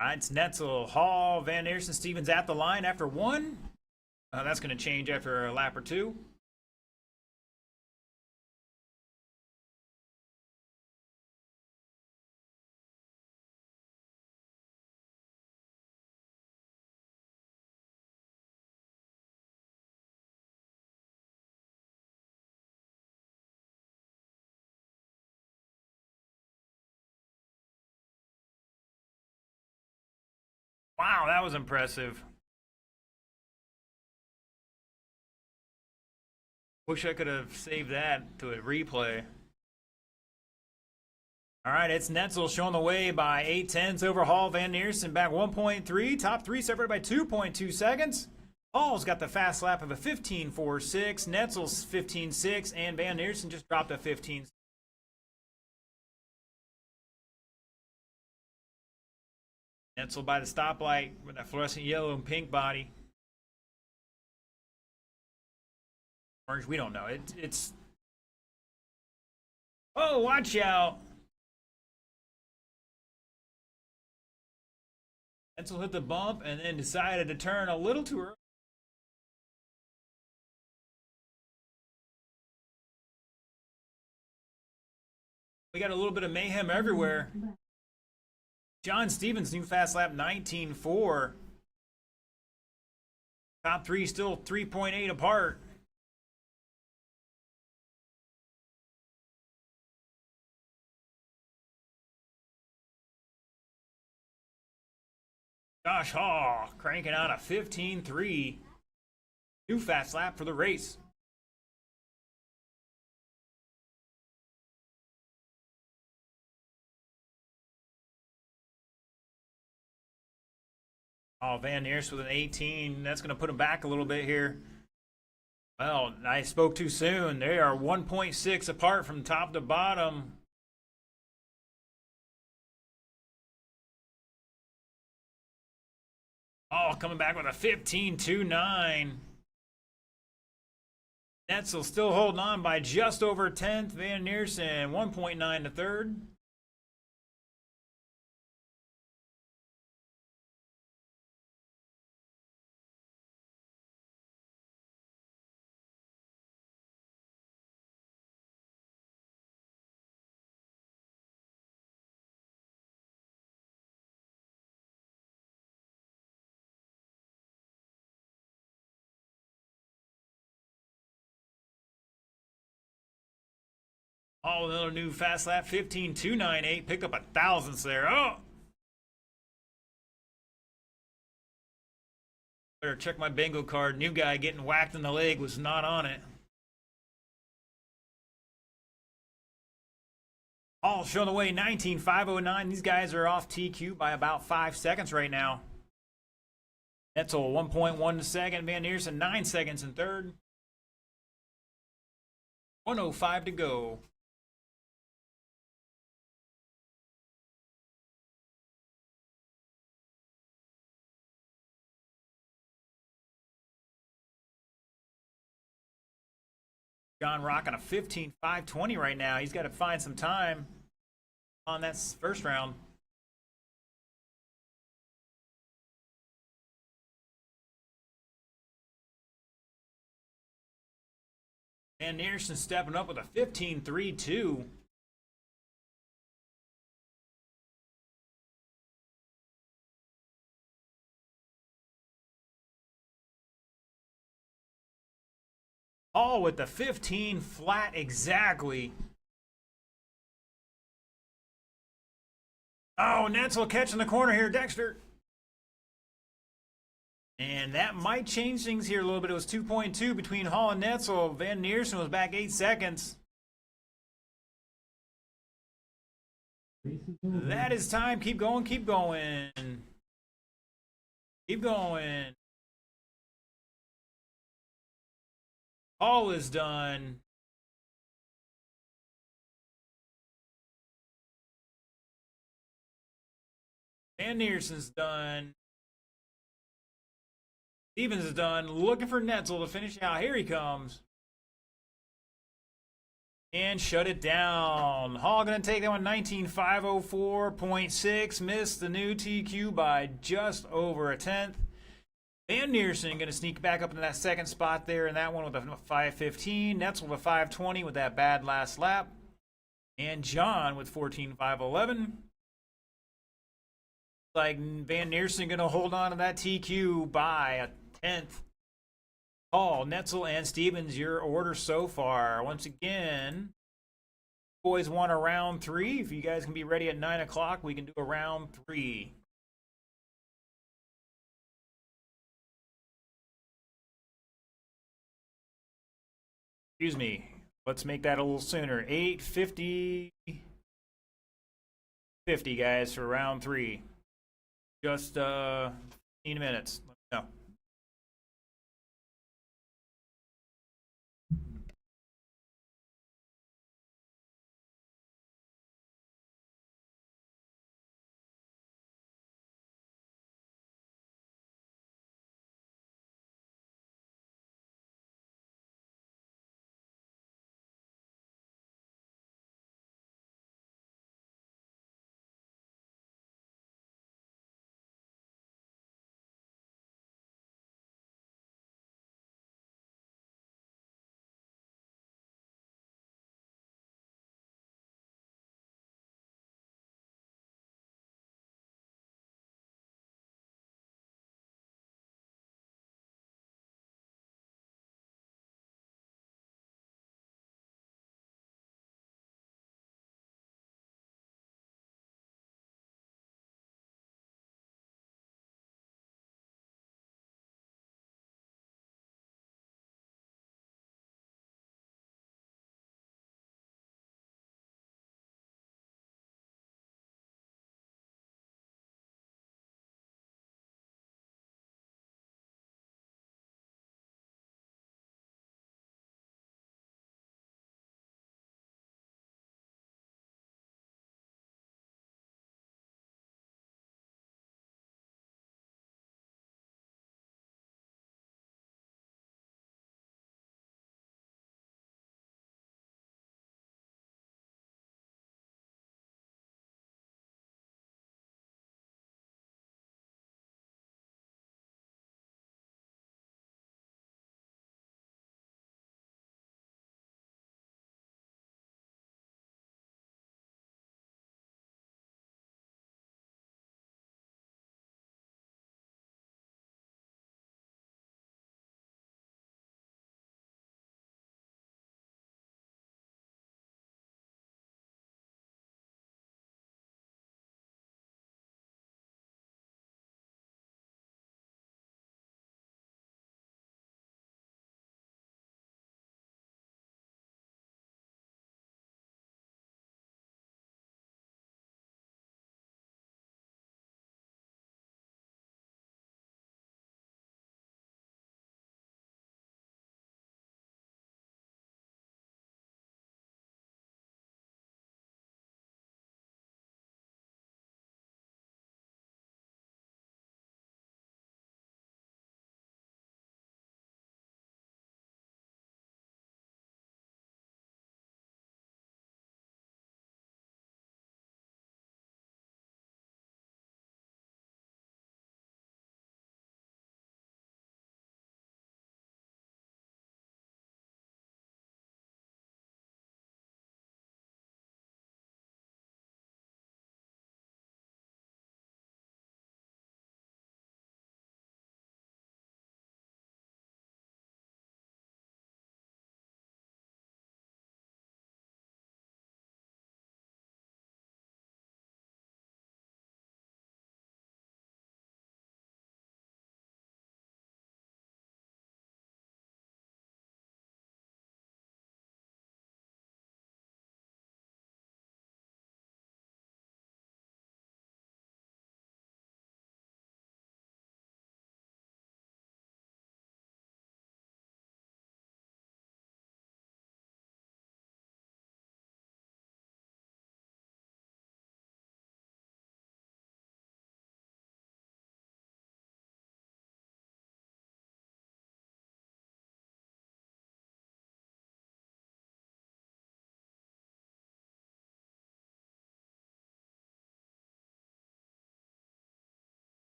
All right, it's Netzel, Hall, Van Neersen, Stevens at the line after one. That's going to change after a lap or two. Wow, that was impressive. Wish I could have saved that to a replay. All right, it's Netzel showing the way by 8/10 over Hall. Van Neersen back 1.3. Top three separated by 2.2 seconds. Hall's got the fast lap of a 15.46. Netzel's 15.6. And Van Neersen just dropped a 15. Netzel by the stoplight with that fluorescent yellow and pink body. Orange, we don't know. It's. Oh, watch out. Netzel hit the bump and then decided to turn a little too early. We got a little bit of mayhem everywhere. John Stevens, new fast lap 19.4. Top three still 3.8 apart. Josh Hall cranking out a 15.3. New fast lap for the race. Oh, Van Neersen with an 18. That's going to put him back a little bit here. Well, I spoke too soon. They are 1.6 apart from top to bottom. Oh, coming back with a 15.29. Netzel still holding on by just over 10th. Van Neersen 1.9 to third. Oh, another new fast lap, 15.298. Picked up a thousandths there. Oh! Better check my bingo card. New guy getting whacked in the leg was not on it. All showing the way, 19.509. These guys are off TQ by about 5 seconds right now. Netzel 1.1 to second. Van Neersen 9 seconds in third. 1:05 to go. John rocking a 15.520 right now. He's got to find some time on that first round. Van Neersen stepping up with a 15.32. All with the 15 flat exactly. Oh, Netzel catching the corner here, Dexter. And that might change things here a little bit. It was 2.2 between Hall and Netzel. Van Neersen was back 8 seconds. That is time. Keep going, keep going. Keep going. Hall is done. Van Neersen's done. Stevens is done. Looking for Netzel to finish out. Here he comes. And shut it down. Hall going to take that one 19.504.6. Missed the new TQ by just over a tenth. Van Neersen going to sneak back up into that second spot there in that one with a 5.15. Netzel with a 5.20 with that bad last lap. And John with 14.511. Like Van Neersen going to hold on to that TQ by a tenth. Hall, Netzel, and Stevens, your order so far. Once again, boys want a round 3. If you guys can be ready at 9 o'clock, we can do a round 3. Excuse me. Let's make that a little sooner. 8:50. 50, guys, for round 3. Just 15 minutes. Let me know.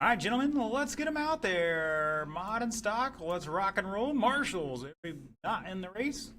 All right, gentlemen, let's get them out there. Mod and stock, let's rock and roll. Marshals, every not in the race.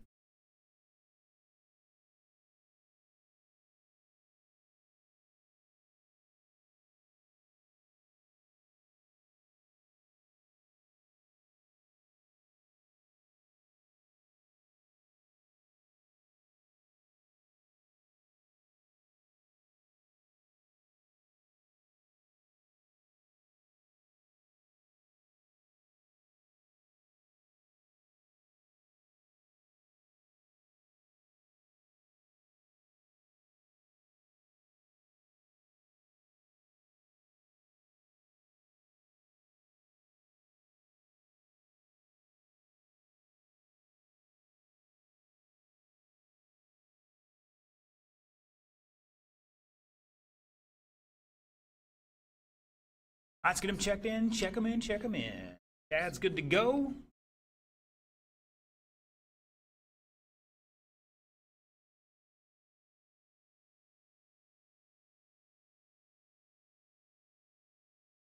Let's get them checked in, check them in, check them in. Dad's good to go.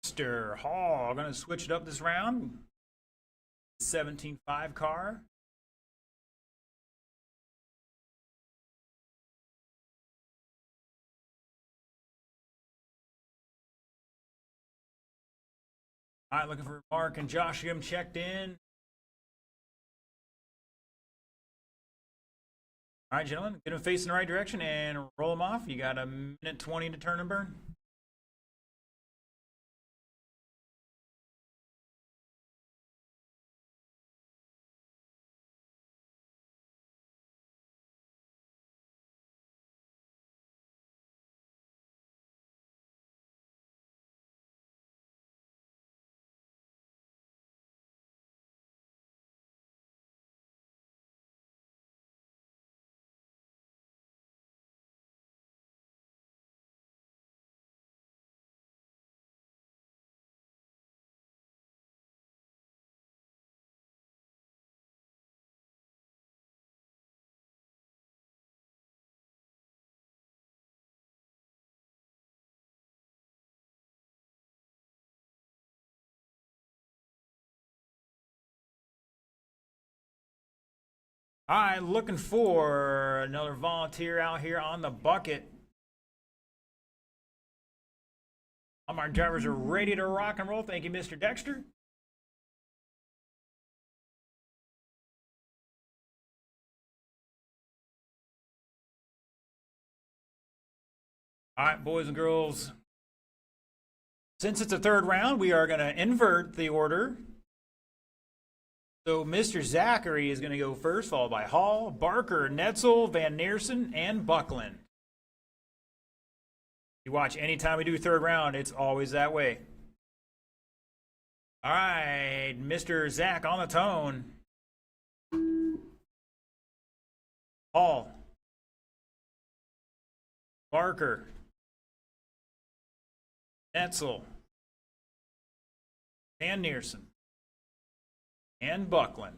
Mr. Hall, gonna switch it up this round. 17.5 car. All right, looking for Mark and Josh. Get them checked in. All right, gentlemen, get them facing the right direction and roll them off. You got a minute 20 to turn and burn. All right, looking for another volunteer out here on the bucket. All my drivers are ready to rock and roll. Thank you, Mr. Dexter. All right, boys and girls. Since it's a third round, we are going to invert the order. So Mr. Zachary is going to go first, followed by Hall, Barker, Netzel, Van Neersen, and Buckland. You watch anytime we do third round, it's always that way. All right, Mr. Zach on the tone. Hall. Barker. Netzel. Van Neersen. And Buckland.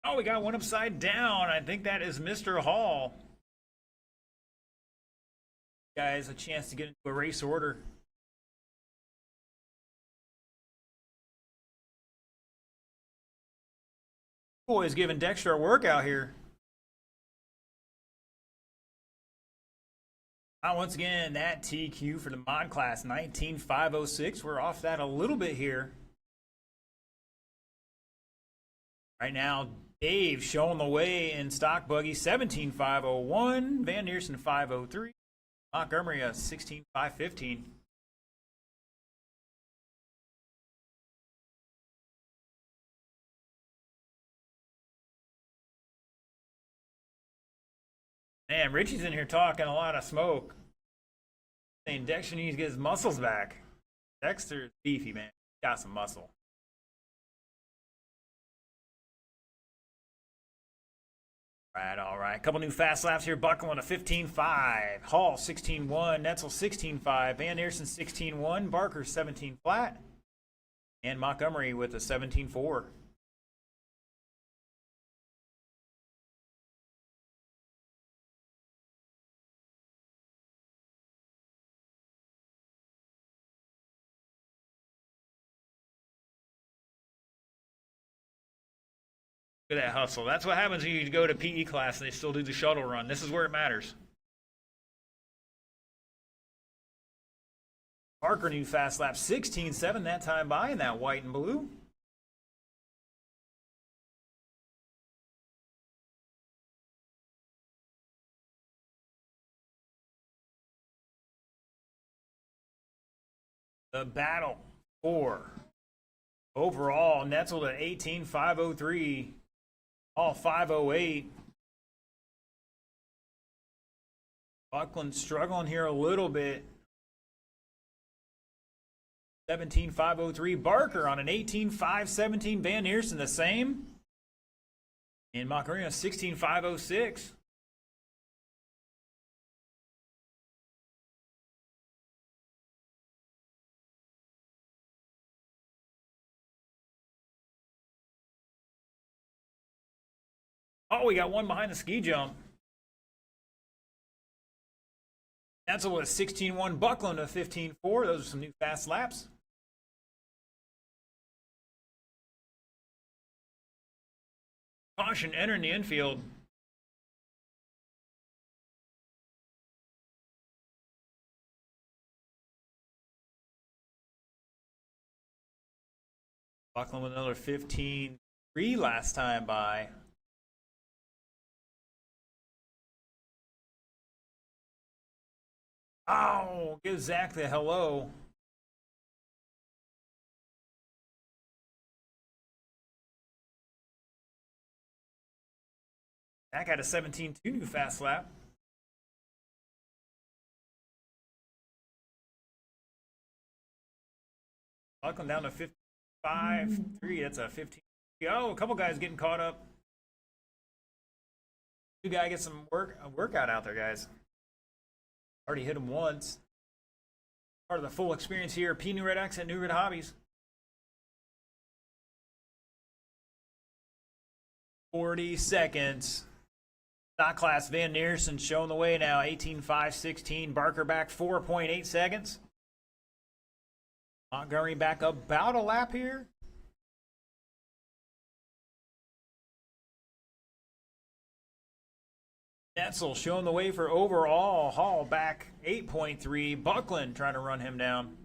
Oh, we got one upside down. I think that is Mr. Hall. Guys, a chance to get into a race order. Boys giving Dexter a workout here. Once again, that TQ for the mod class 19506. We're off that a little bit here. Right now, Dave showing the way in stock buggy 17501, Van Neersen 503, Montgomery 16515. Man, Richie's in here talking a lot of smoke. Saying Dexter needs to get his muscles back. Dexter's beefy, man. Got some muscle. All right. Couple new fast laps here. Buckland a 15.5. Hall 16.1. Netzel 16.5. Van Eersen 16.1. Barker 17 flat. And Montgomery with a 17.4. Look at that hustle. That's what happens when you go to PE class and they still do the shuttle run. This is where it matters. Parker new fast lap 16.7 that time by in that white and blue. The battle for overall Netzel at 18.503. All 508. Buckland struggling here a little bit. 17.503. Barker on an 18.517. Van Eersen the same. And Macarena 16.506. Oh, we got one behind the ski jump. That's a 16.1. Buckland a 15.4. Those are some new fast laps. Caution entering the infield. Buckland with another 15.3 last time by. Oh, give Zach the hello. Zach had a 17.2 new fast lap. Buckland down to 55.3. That's a 15. Oh, a couple guys getting caught up. You gotta get some workout out there, guys. Already hit him once. Part of the full experience here. P New Red X at New Red Hobbies. 40 seconds. Stock class Van Eersen showing the way now. 18.516. Barker back 4.8 seconds. Montgomery back about a lap here. Netzel showing the way for overall. Hall back 8.3. Buckland trying to run him down.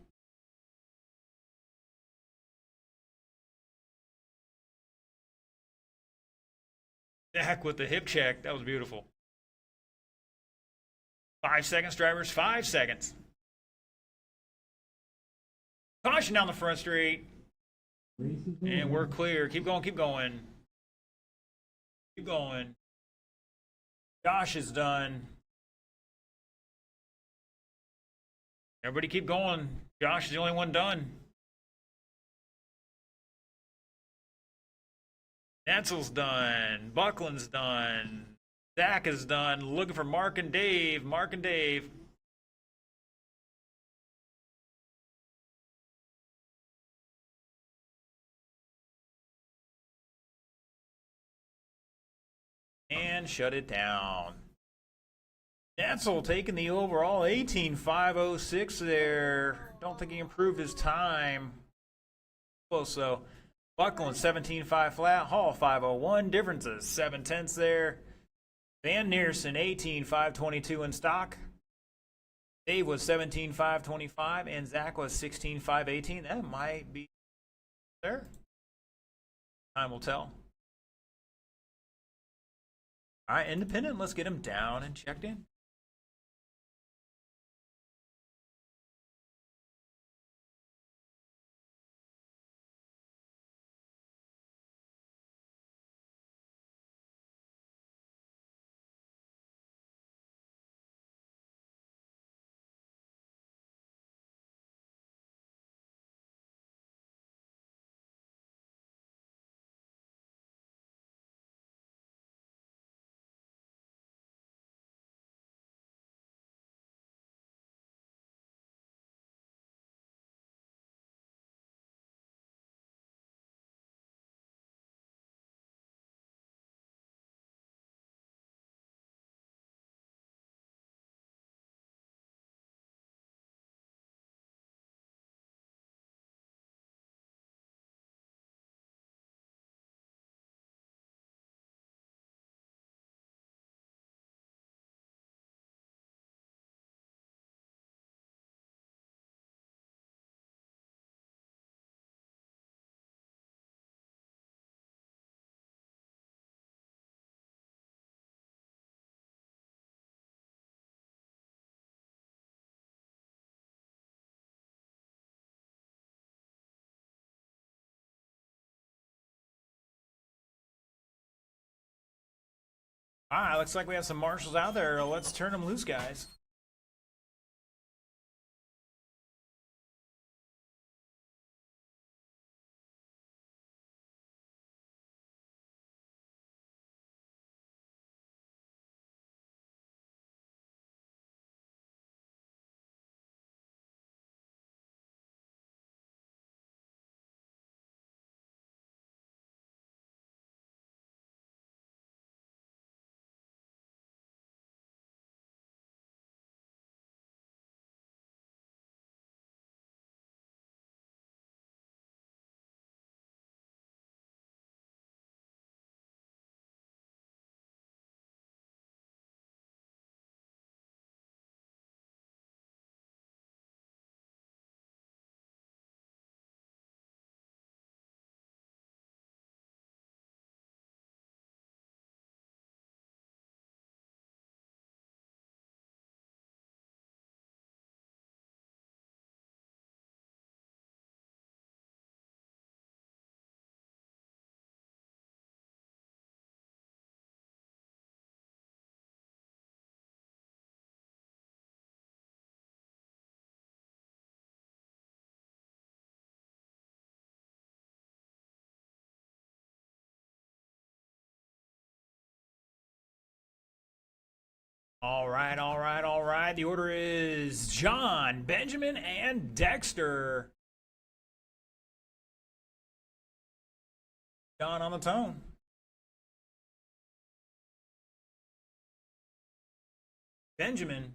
Zach with the hip check. That was beautiful. 5 seconds, drivers. 5 seconds. Caution down the front straight. And we're clear. Keep going, keep going. Keep going. Josh is done. Everybody keep going. Josh is the only one done. Netzel's done. Buckland's done. Zach is done. Looking for Mark and Dave. Mark and Dave. And shut it down. Netzel taking the overall 18.506 there. Don't think he improved his time. Close though. Buckland 17.5 flat. Hall 501. Differences 7/10 there. Van Eersen 18.522 in stock. Dave was 17.525 and Zach was 16.518. That might be there. Time will tell. All right, independent. Let's get him down and checked in. All right, looks like we have some marshals out there. Let's turn them loose, guys. All right, all right, all right. The order is John, Benjamin, and Dexter. John on the tone. Benjamin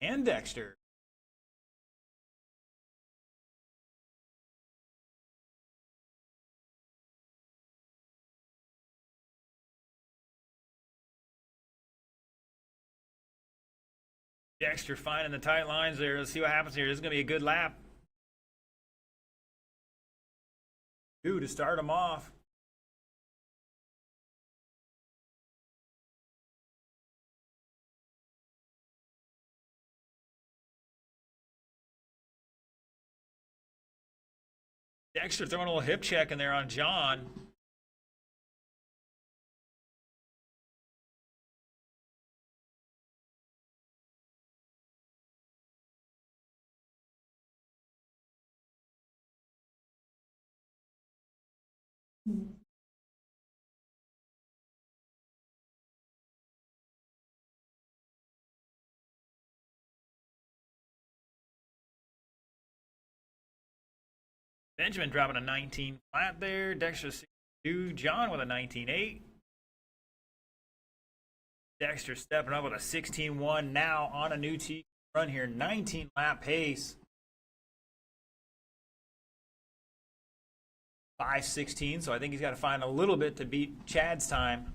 and Dexter. Dexter finding the tight lines there. Let's see what happens here. This is going to be a good lap. 2 to start him off. Dexter throwing a little hip check in there on John. Benjamin dropping a 19 flat there. Dexter 62. John with a 19.8. Dexter stepping up with a 16.1 now on a new T run here. 19 lap pace. 5:16, so I think he's got to find a little bit to beat Chad's time.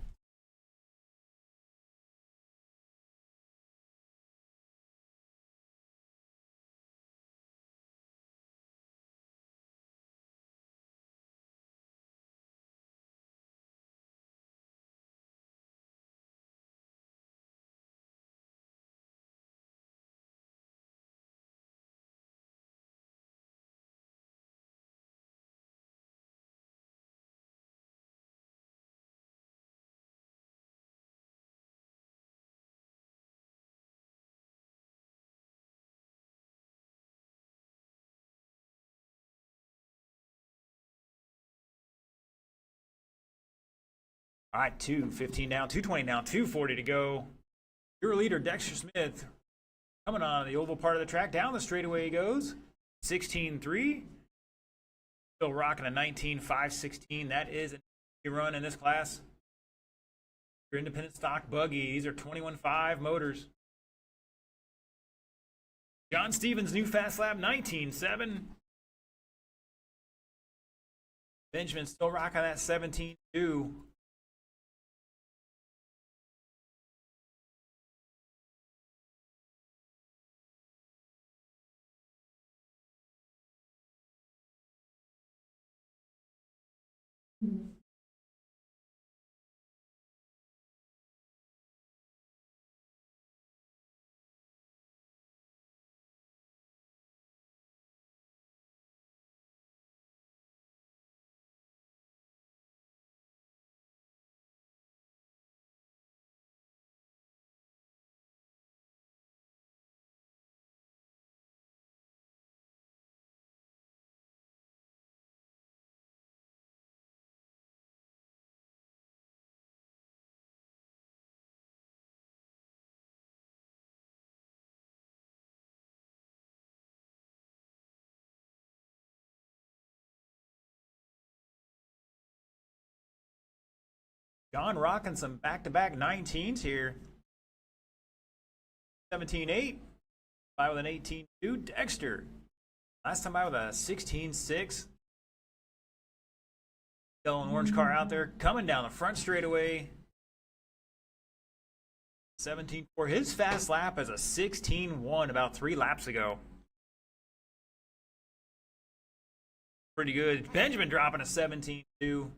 All right, 2:15 down, 2:20 down, 2:40 to go. Your leader, Dexter Smith, coming on the oval part of the track. Down the straightaway he goes. 16.3. Still rocking a 19.516. That is a run in this class. Your independent stock buggy. These are 21.5 motors. John Stevens, new fast lap, 19.7. Benjamin still rocking that 17.2. John rocking some back-to-back 19s here. 17-8. By with an 18-2. Dexter. Last time by with a 16-6. Yellow and orange car out there coming down the front straightaway. 17-4. His fast lap is a 16-1 about 3 laps ago. Pretty good. Benjamin dropping a 17-2.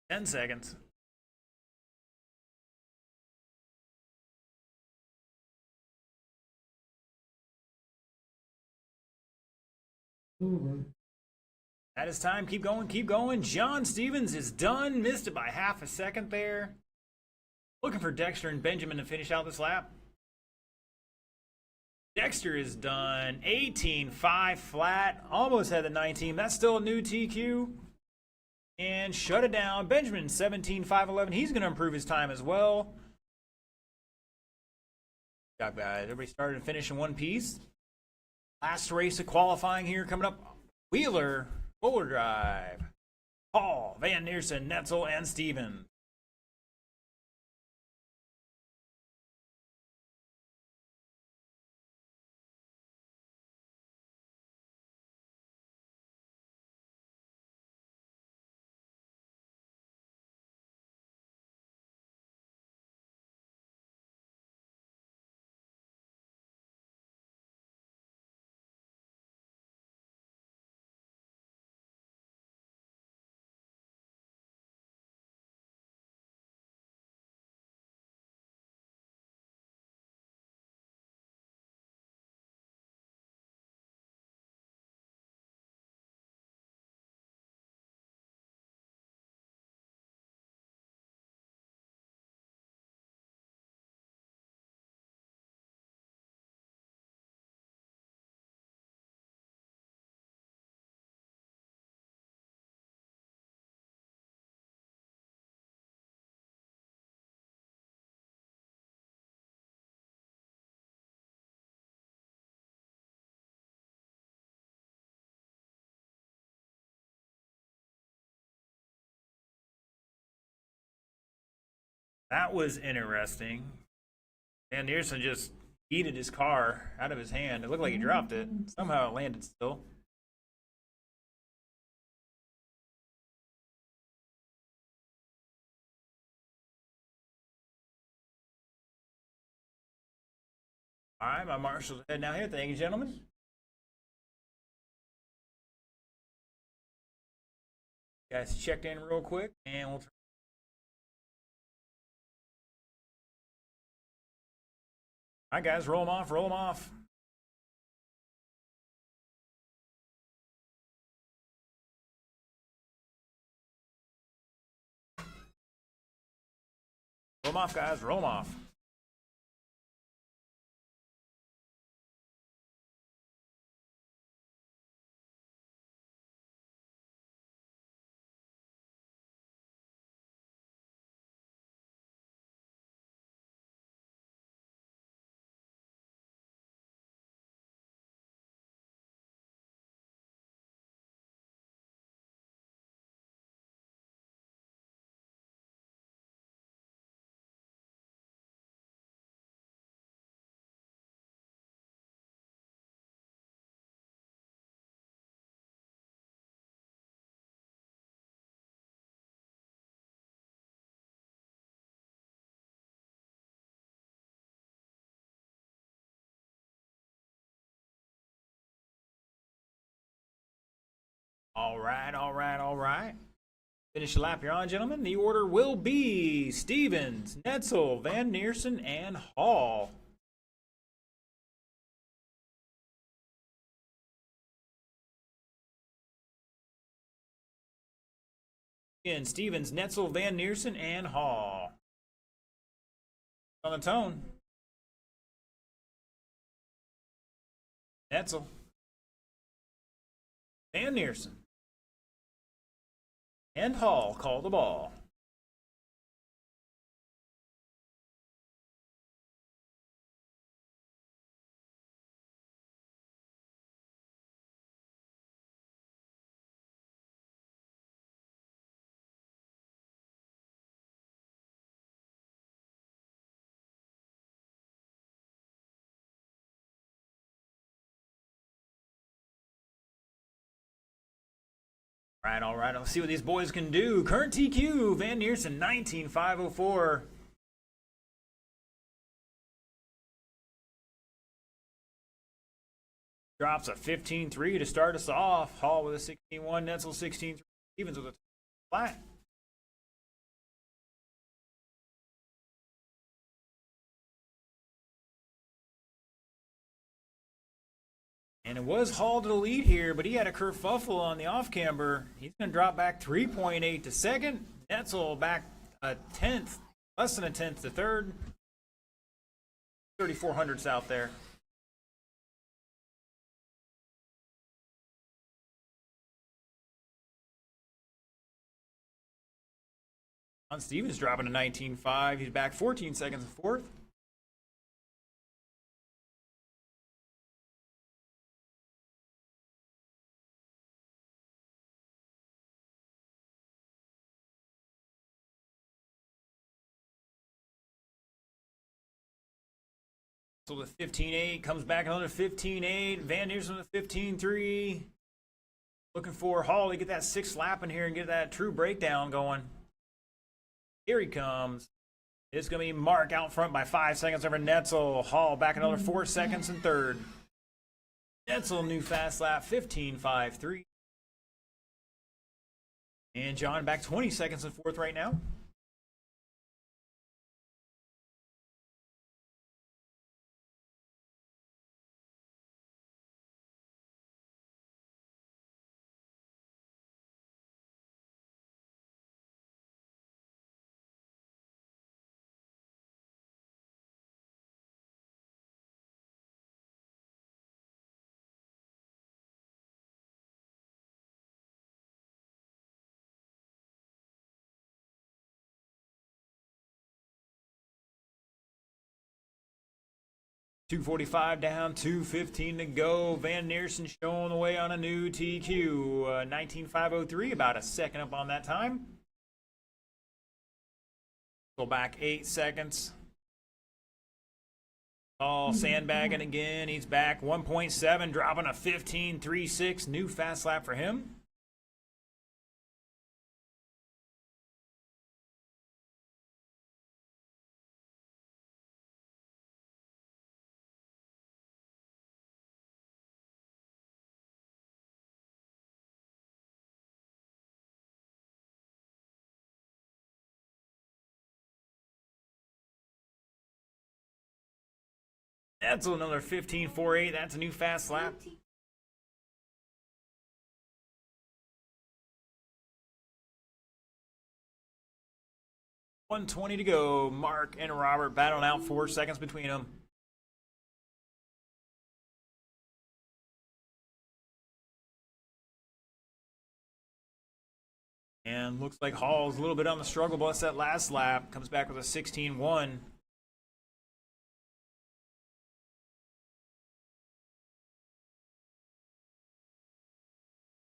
Ten seconds. Over. That is time. Keep going, keep going. John Stevens is done. Missed it by half a second there. Looking for Dexter and Benjamin to finish out this lap. Dexter is done. 18-5 flat. Almost had the 19. That's still a new TQ. And shut it down. Benjamin, 17-5-11. He's going to improve his time as well. Good job, guys. Everybody started and finished in one piece. Last race of qualifying here coming up. Wheeler, Fuller Drive. Paul, Van Neersen, Netzel, and Steven. That was interesting. Van Neersen just yeeted his car out of his hand. It looked like he dropped it. Somehow it landed still. All right, my marshal's head now here. Thank you, gentlemen. Guys checked in real quick, and we'll turn. All right, guys, roll them off, roll them off. Roll them off, guys, roll them off. All right, all right, all right. Finish the lap you're on, gentlemen. The order will be Stevens, Netzel, Van Neersen, and Hall. Again, Stevens, Netzel, Van Neersen, and Hall. On the tone. Netzel. Van Neersen. And Hall call the ball. All right. Let's see what these boys can do. Current TQ, Van Neersen, 19,504. Drops a 15-3 to start us off. Hall with a 16-1, Netzel 16-3, Stevens with a flat. And it was Hall to the lead here, but he had a kerfuffle on the off-camber. He's going to drop back 3.8 to second. Netzel back a tenth, less than a tenth to third. 3,400s out there. On Stevens dropping to 19.5. He's back 14 seconds in fourth. So the 15.8 comes back another 15.8. Van Neersen with a 15.3. Looking for Hall to get that sixth lap in here and get that true breakdown going. Here he comes. It's going to be Mark out front by 5 seconds over Netzel. Hall back another 4 seconds in third. Netzel, new fast lap, 15.53. And John back 20 seconds in fourth right now. .245 down, 2:15 to go. Van Neersen showing the way on a new TQ. 19.503, about a second up on that time. Go back 8 seconds. All sandbagging again. He's back 1.7, dropping a 15.36. New fast lap for him. That's another 15.48. That's a new fast lap. .120 to go. Mark and Robert battling out 4 seconds between them. And looks like Hall's a little bit on the struggle bus that last lap. Comes back with a 16.1.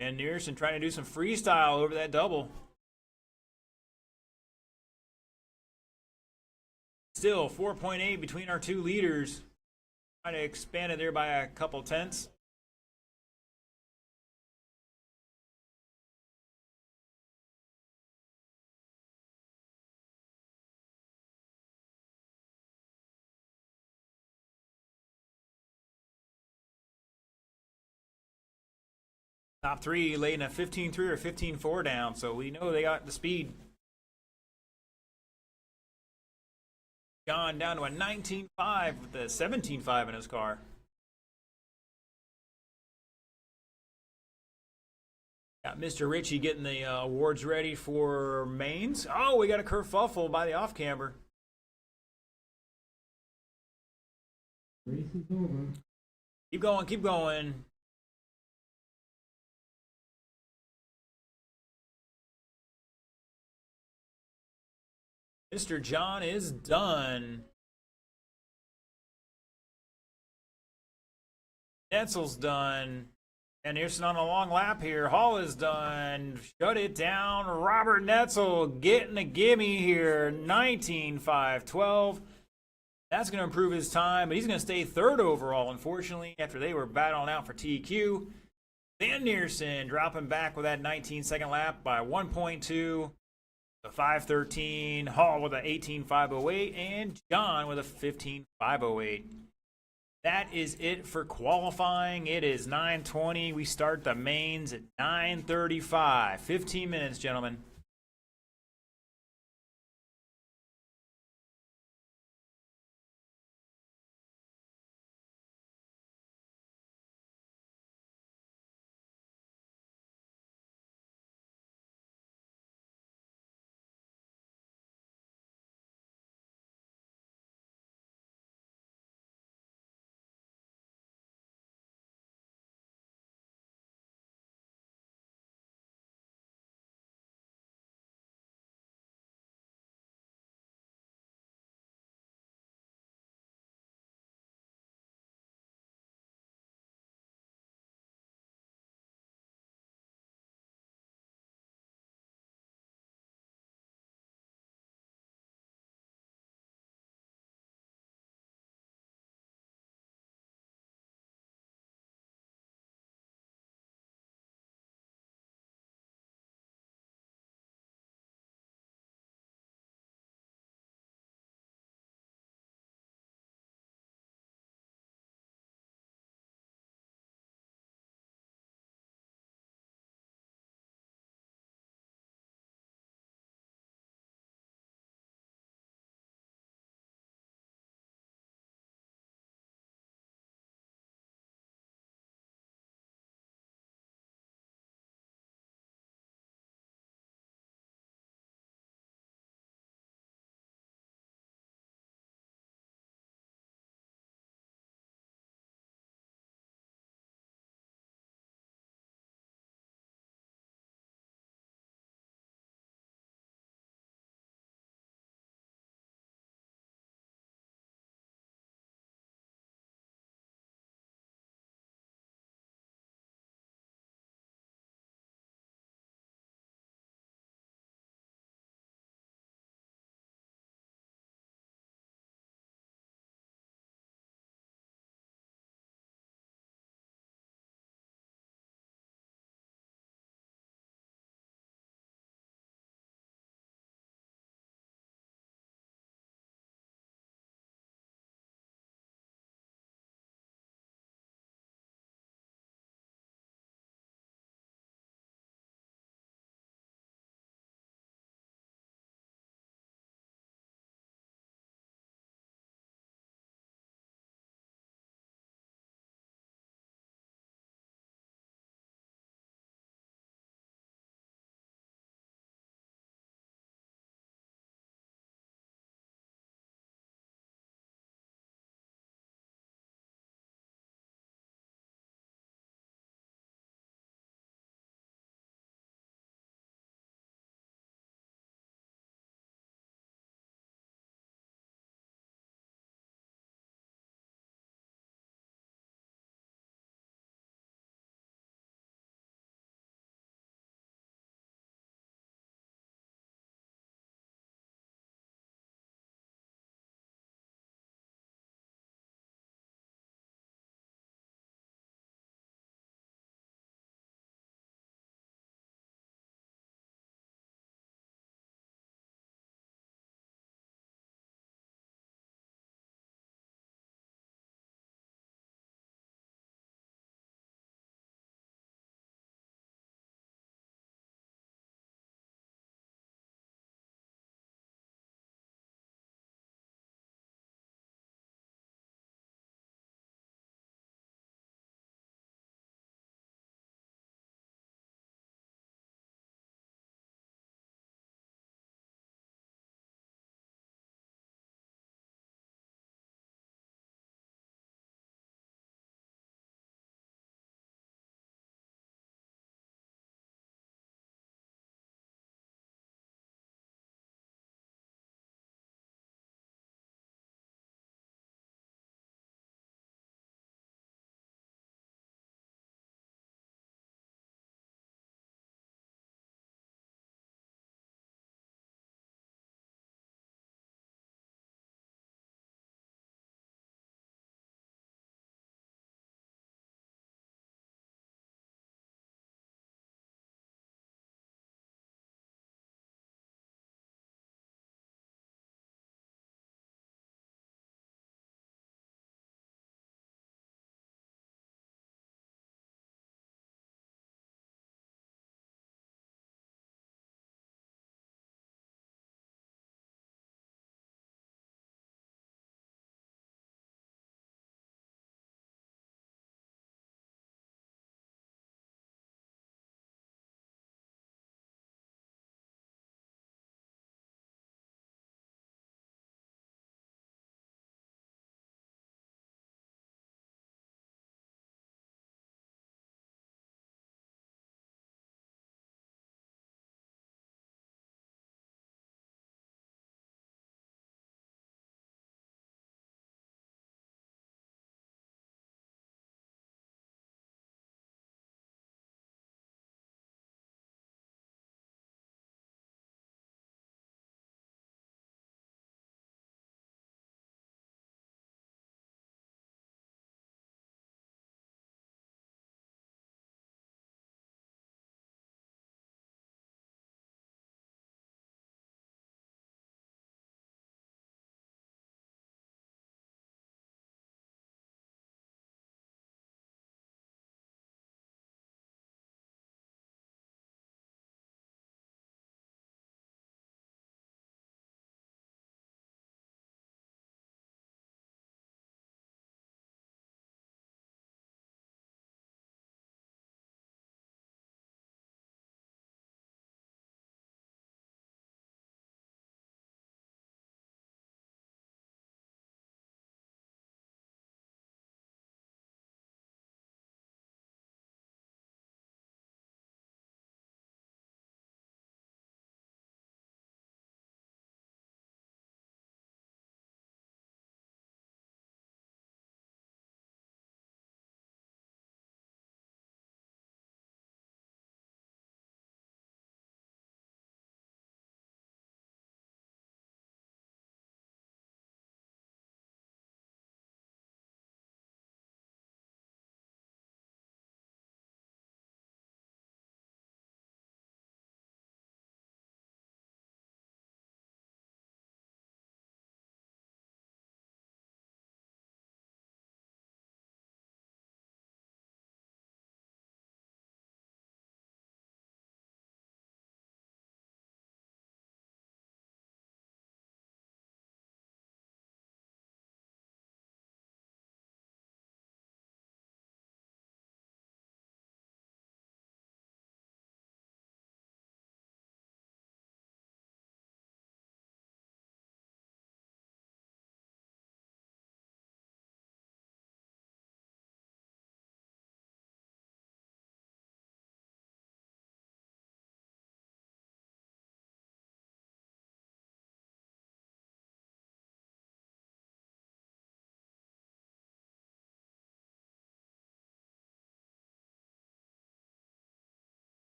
And Neersen trying to do some freestyle over that double. Still 4.8 between our two leaders. Trying to expand it there by a couple tenths. Top three laying a 15.3 or 15.4 down, so we know they got the speed. John down to a 19.5 with the 17.5 in his car. Got Mr. Ritchie getting the awards ready for mains. Oh, we got a kerfuffle by the off-camber. Race is over. Keep going, keep going. Mr. John is done. Netzel's done. And Anderson on a long lap here. Hall is done. Shut it down. Robert Netzel getting a gimme here. 19.512. That's going to improve his time, but he's going to stay third overall, unfortunately, after they were battling out for TQ. Van Neersen dropping back with that 19-second lap by 1.2. The 5.13. Hall with a 18.508. And John with a 15.508. That is it for qualifying. It is 9:20. We start the mains at 9:35. 15 minutes, gentlemen.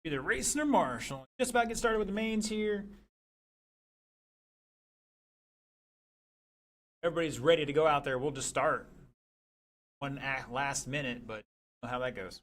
Either racing or Marshall. Just about to get started with the mains here. Everybody's ready to go out there. We'll just start one last minute, but you know how that goes.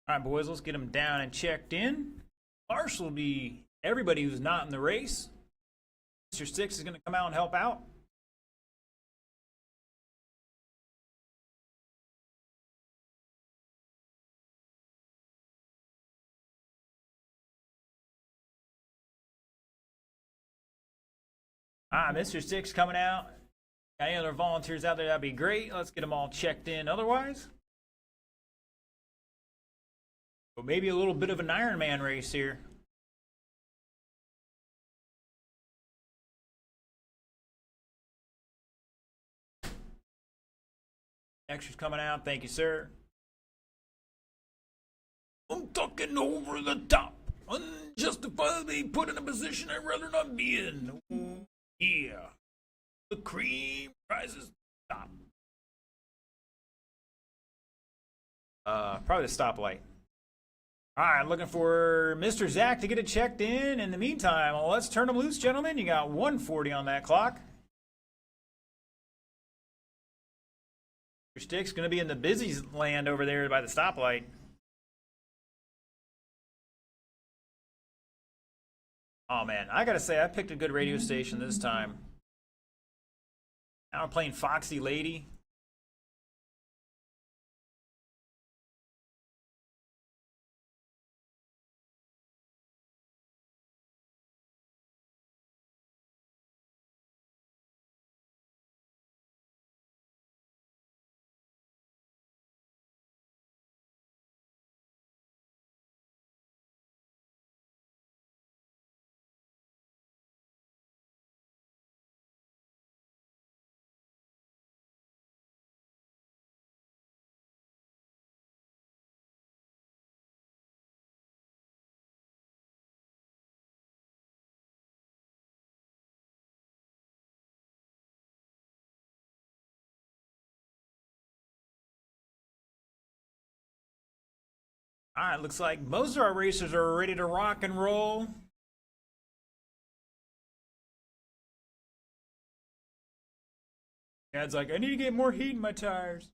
All right, boys, let's get them down and checked in. Marshall will be everybody who's not in the race. Mr. Six is going to come out and help out. Mr. Six coming out. Got any other volunteers out there? That'd be great. Let's get them all checked in otherwise. But maybe a little bit of an Ironman race here. Extras coming out. Thank you, sir. I'm talking over the top. Unjustifiably put in a position I'd rather not be in. Ooh, yeah. The cream rises to the top. Probably the stoplight. All right, looking for Mr. Zach to get it checked in. In the meantime, let's turn them loose, gentlemen. You got 140 on that clock. Your stick's going to be in the busy land over there by the stoplight. Oh, man, I got to say, I picked a good radio station this time. Now we're playing Foxy Lady. All right, looks like most of our racers are ready to rock and roll. Dad's like, I need to get more heat in my tires.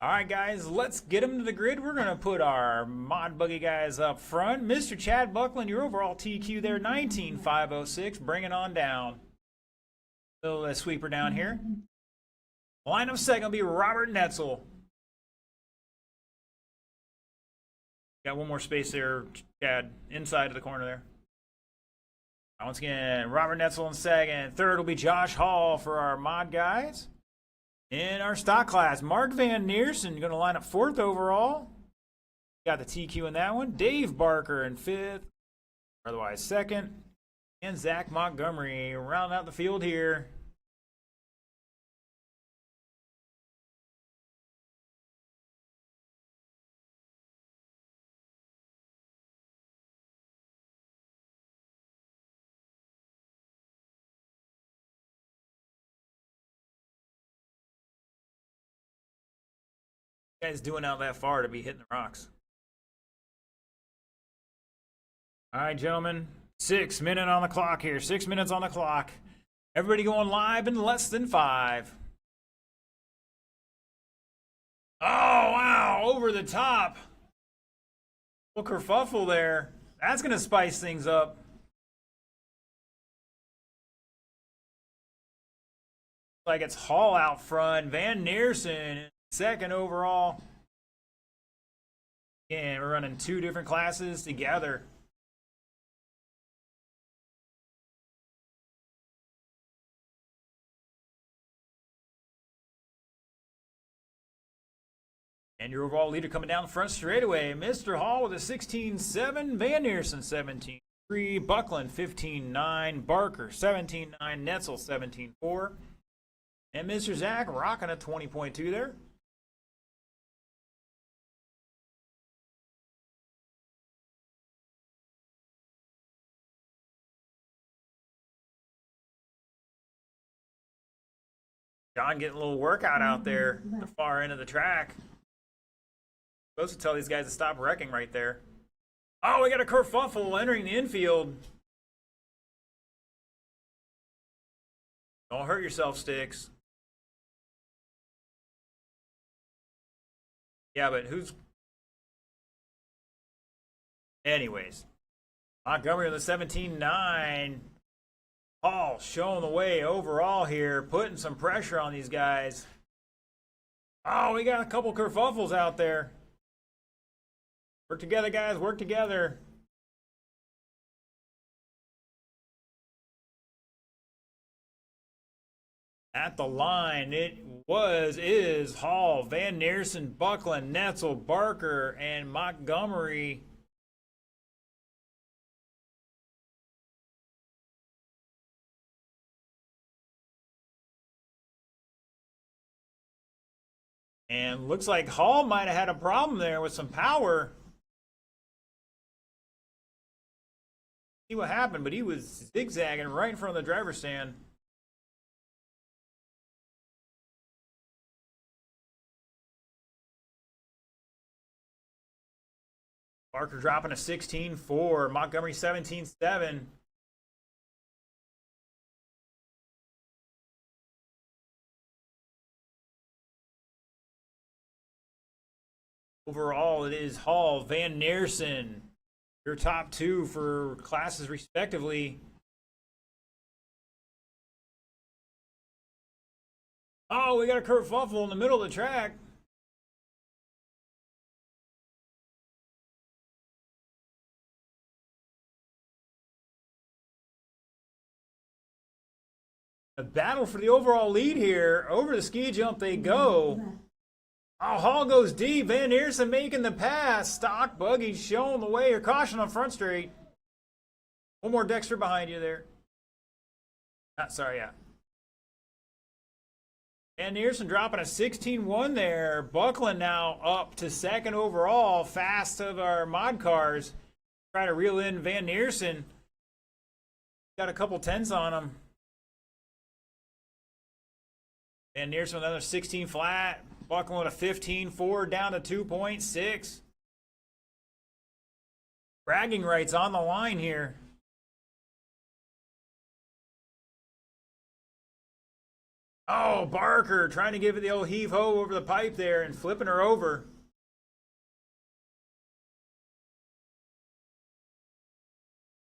All right, guys, let's get them to the grid. We're going to put our mod buggy guys up front. Mr. Chad Buckland, your overall TQ there, 19,506. Bring it on down. Little sweeper down here. Line of second will be Robert Netzel. Got one more space there, Chad, inside of the corner there. Once again, Robert Netzel in second. Third will be Josh Hall for our mod guys. In our stock class, Mark Van Neersen going to line up fourth overall. Got the TQ in that one. Dave Barker in fifth, otherwise second. And Zach Montgomery rounding out the field here. Guys doing out that far to be hitting the rocks. All right, gentlemen, 6 minutes on the clock here. 6 minutes on the clock. Everybody going live in less than 5. Oh, wow, over the top. Little kerfuffle there. That's going to spice things up. Like it's Hall out front. Van Neersen, second overall. Again, we're running two different classes together. And your overall leader coming down the front straightaway, Mr. Hall with a 16-7, Van Neersen 17-3, Buckland 15-9, Barker 17-9, Netzel 17-4, and Mr. Zach rocking a 20.2 there. John getting a little workout out there at the far end of the track. Supposed to tell these guys to stop wrecking right there. Oh, we got a kerfuffle entering the infield. Don't hurt yourself, Sticks. Yeah, but who's... Anyways. Montgomery with a 17-9. Hall showing the way overall here, putting some pressure on these guys. Oh, we got a couple kerfuffles out there. Work together, guys. Work together. At the line, it is Hall, Van Neersen, Buckland, Netzel, Barker, and Montgomery. And looks like Hall might have had a problem there with some power. See what happened, but he was zigzagging right in front of the driver's stand. Barker dropping a 16-4, Montgomery 17-7. Overall, it is Hall, Van Neersen, your top two for classes respectively. Oh, we got a kerfuffle in the middle of the track. A battle for the overall lead here. Over the ski jump they go. Oh, Hall goes deep. Van Neersen making the pass. Stock buggy showing the way. Or caution on front straight. One more Dexter behind you there. Sorry, yeah. Van Neersen dropping a 16-1 there. Buckland now up to second overall. Fast of our mod cars. Try to reel in Van Neersen. Got a couple tens on him. Van Neersen with another 16 flat. Buckland with a 15-4 down to 2.6. Bragging rights on the line here. Oh, Barker trying to give it the old heave-ho over the pipe there and flipping her over.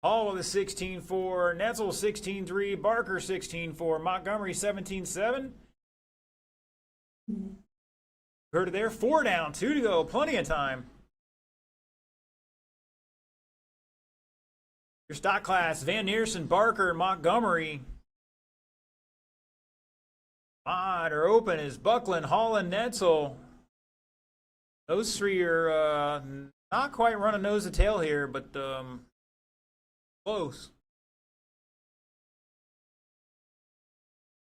Hall with a 16-4, Netzel 16-3, Barker 16-4, Montgomery 17-7. Heard it there, 4 down, 2 to go, plenty of time. Your stock class, Van Neersen, Barker, Montgomery. Mod or open is Buckland, Hall, and Netzel. Those three are not quite running nose to tail here, but close.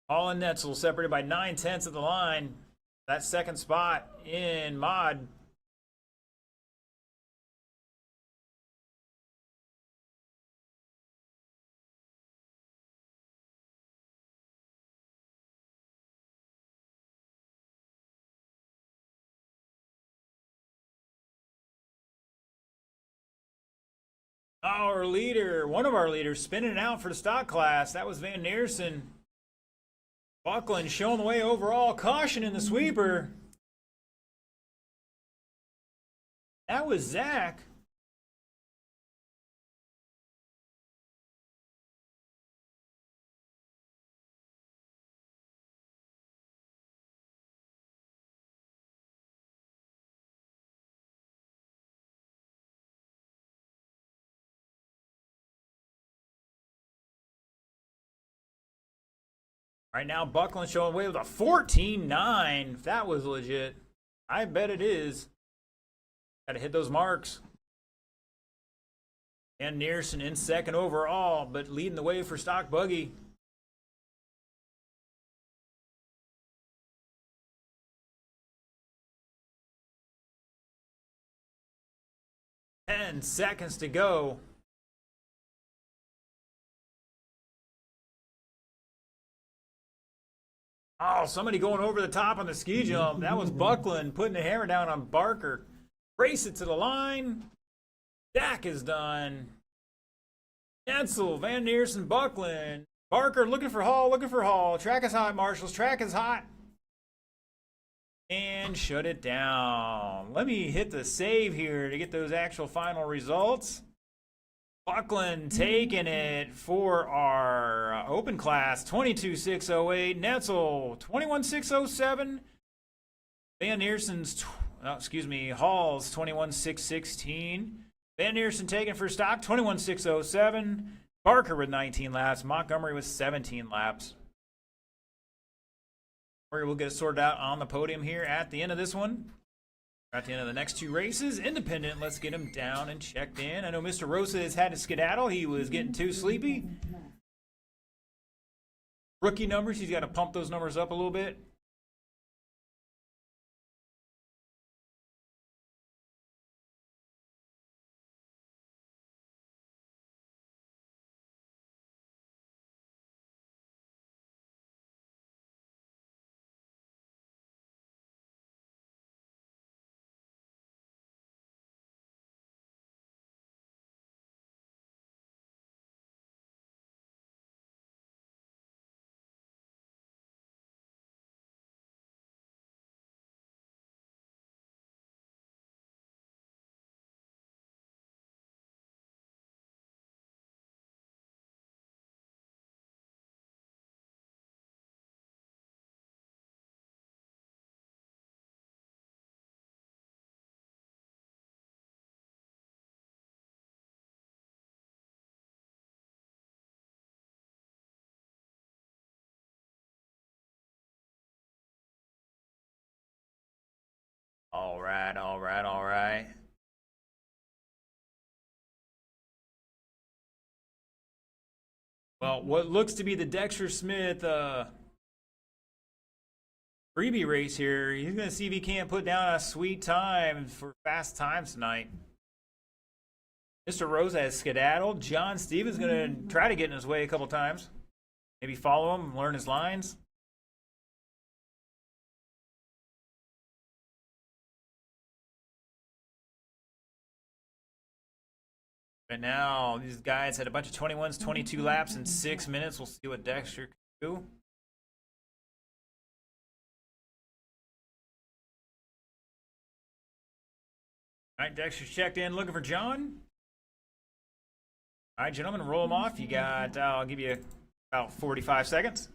Hall and Netzel separated by 9/10 of the line. That second spot in mod. Our leader, one of our leaders, spinning out for the stock class. That was Van Neersen. Buckland showing the way overall. Caution in the sweeper. That was Zach. Right now, Buckland showing away with a 14-9. If that was legit, I bet it is. Got to hit those marks. And Nearson in second overall, but leading the way for Stock Buggy. Ten seconds to go. Oh, somebody going over the top on the ski jump. That was Buckland putting the hammer down on Barker. Race it to the line. Dak is done. Cancel. Van Neersen, Buckland. Barker looking for Hall, looking for Hall. Track is hot, Marshals. Track is hot. And shut it down. Let me hit the save here to get those actual final results. Buckland taking it for our open class, 22.608. Netzel, 21.607. Van Neersen's, Hall's 21.616. Van Neersen taken for stock, 21.607. Barker with 19 laps. Montgomery with 17 laps. We'll get it sorted out on the podium here at the end of this one. At the end of the next two races, independent, let's get him down and checked in. I know Mr. Rosa has had to skedaddle. He was getting too sleepy. Rookie numbers, he's got to pump those numbers up a little bit. All right. Well, what looks to be the Dexter Smith freebie race here. He's going to see if he can't put down a sweet time for fast times tonight. Mr. Rosa has skedaddled. John Stevens going to try to get in his way a couple times. Maybe follow him, learn his lines. But now, these guys had a bunch of 21s, 22 laps in 6 minutes. We'll see what Dexter can do. All right, Dexter's checked in, looking for John. All right, gentlemen, roll them off. You got, I'll give you about 45 seconds.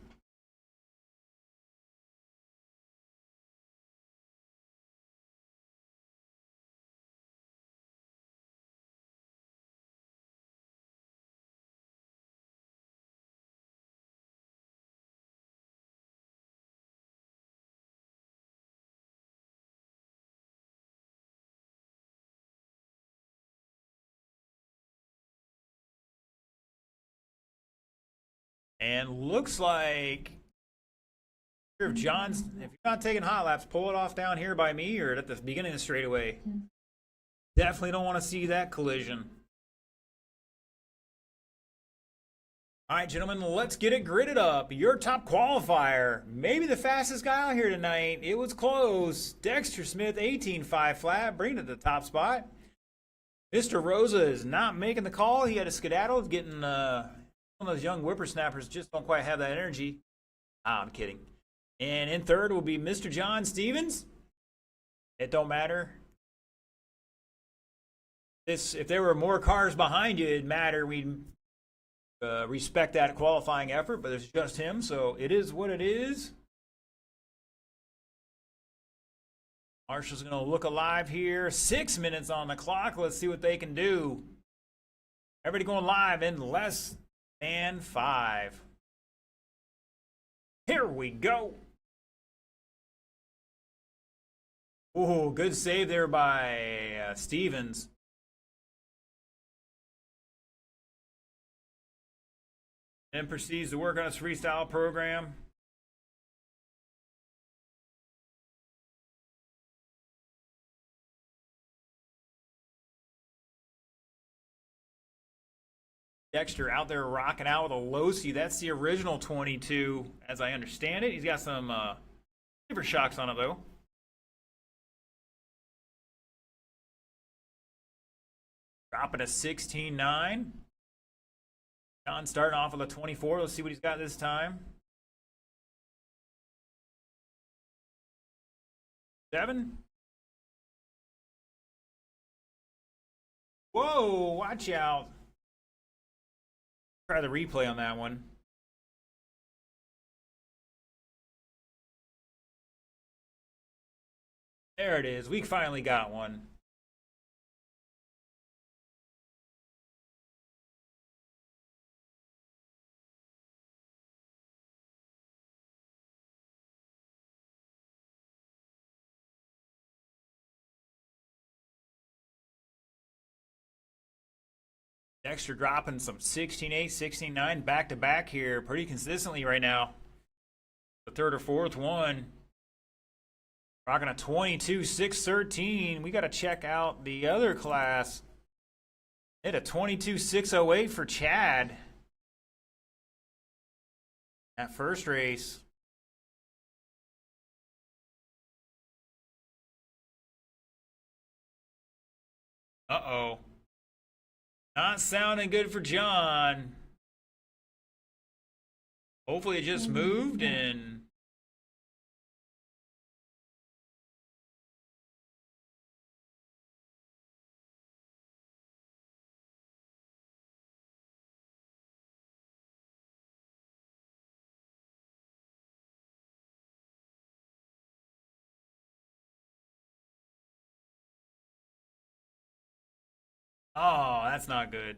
And looks like if John's, if you're not taking hot laps, pull it off down here by me or at the beginning of the straightaway. Definitely don't want to see that collision. All right, gentlemen, let's get it gridded up. Your top qualifier, maybe the fastest guy out here tonight. It was close. Dexter Smith, 18.5 flat, bringing it to the top spot. Mr. Rosa is not making the call. He had a skedaddle, getting one of those young whippersnappers just don't quite have that energy. I'm kidding. And in third will be Mr. John Stevens. It don't matter. This, if there were more cars behind you, it'd matter. We'd respect that qualifying effort, but it's just him, so it is what it is. Marshall's going to look alive here. 6 minutes on the clock. Let's see what they can do. Everybody going live in less than 5. Here we go. Oh, good save there by Stevens. And proceeds to work on his freestyle program. Dexter out there rocking out with a Losi. That's the original 22, as I understand it. He's got some different shocks on it, though. Dropping a 16.9. John starting off with a 24. Let's see what he's got this time. 7. Whoa, watch out. Try the replay on that one. There it is. We finally got one. Dexter dropping some 16.8, 16.9 back to back here pretty consistently right now. The third or fourth one. Rocking a 22, 613. We got to check out the other class. Hit a 22, 608 for Chad. That first race. Uh-oh. Not sounding good for John. Hopefully it just moved and... Oh, that's not good.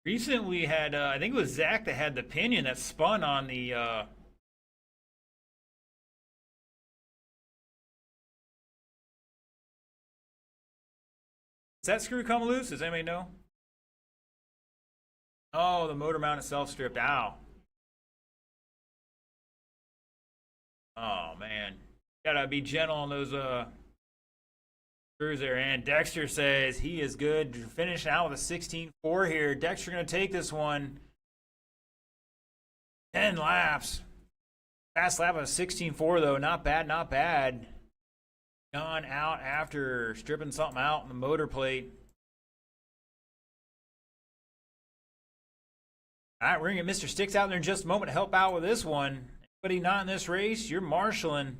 Recently we had, I think it was Zach that had the pinion that spun on the, Does that screw come loose? Does anybody know? Oh, the motor mount itself stripped. Ow. Oh, man. Gotta be gentle on those, screws there. And Dexter says he is good to finish out with a 16.4 here. Dexter going to take this one. 10 laps. Fast lap of a 16.4 though. Not bad, not bad. Gone out after stripping something out in the motor plate. All right, we're going to get Mr. Sticks out there in just a moment to help out with this one. Anybody not in this race, you're marshaling.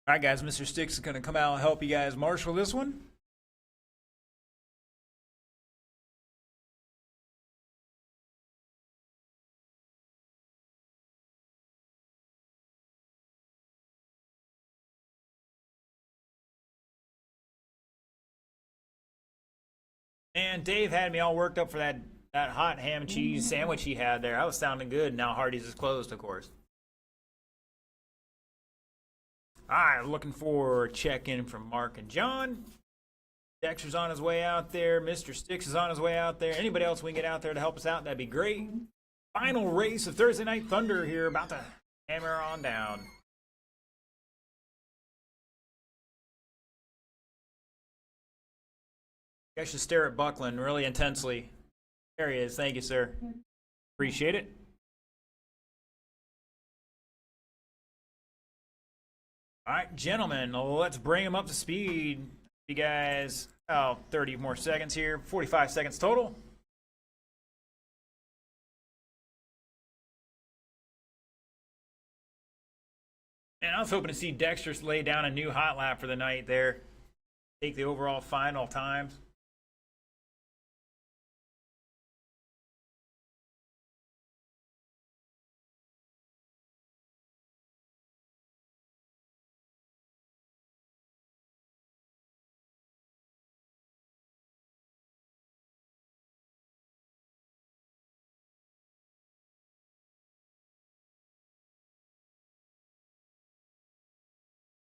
All right, guys, Mr. Sticks is going to come out and help you guys marshal this one. And Dave had me all worked up for that hot ham and cheese sandwich he had there. That was sounding good. Now Hardee's is closed, of course. All right, looking for a check-in from Mark and John. Dexter's on his way out there. Mr. Sticks is on his way out there. Anybody else we can get out there to help us out, that'd be great. Final race of Thursday Night Thunder here, about to hammer on down. You guys should stare at Buckland really intensely. There he is. Thank you, sir. Appreciate it. All right, gentlemen, let's bring him up to speed. You guys, 30 more seconds here. 45 seconds total. And I was hoping to see Dexter lay down a new hot lap for the night there. Take the overall final times.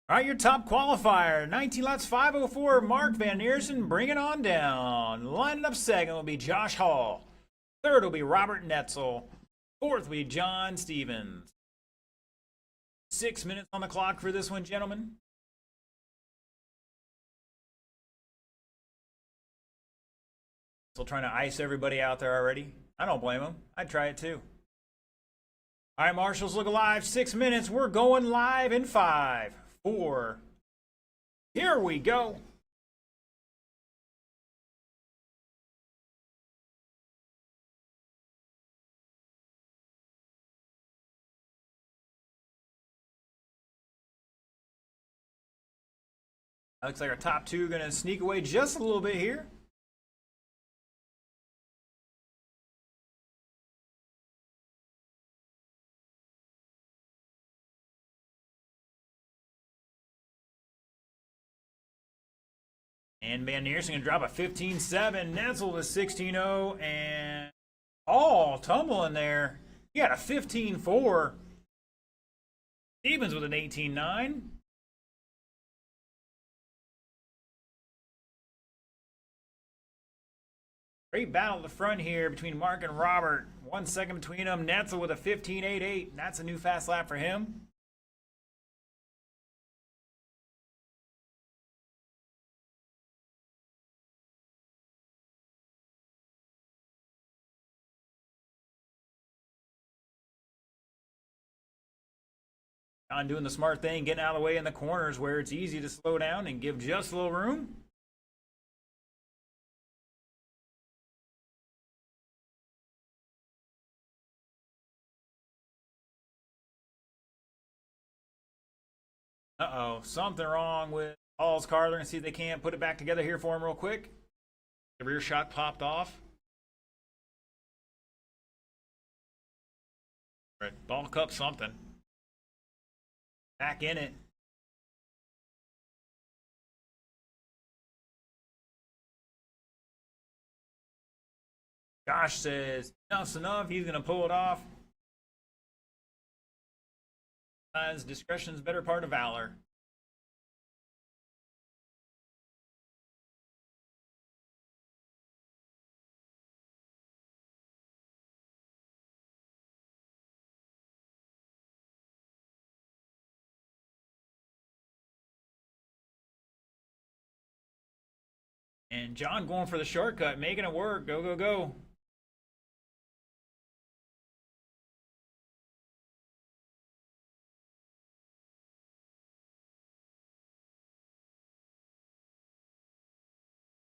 All right, your top qualifier, 19 laps, 504, Mark Van Neersen, bring it on down. Lining up second will be Josh Hall. Third will be Robert Netzel. Fourth will be John Stevens. 6 minutes on the clock for this one, gentlemen. Still trying to ice everybody out there already. I don't blame them. I'd try it too. All right, Marshals, look alive. 6 minutes. We're going live in 5, 4. Here we go. Looks like our top two are going to sneak away just a little bit here. And Van Neersen going to drop a 15.7. Netzel to 16.0. And tumbling there. He got a 15.4. Stevens with an 18.9. Great battle at the front here between Mark and Robert. 1 second between them. Netzel with a 15.88. That's a new fast lap for him. John doing the smart thing, getting out of the way in the corners where it's easy to slow down and give just a little room. Uh-oh, something wrong with Hall's car. They're going to see if they can't put it back together here for him real quick. The rear shock popped off. Right, bulk up something. Back in it. Josh says, enough's enough. He's going to pull it off. As discretion's better part of valor. And John going for the shortcut, making it work. Go, go, go.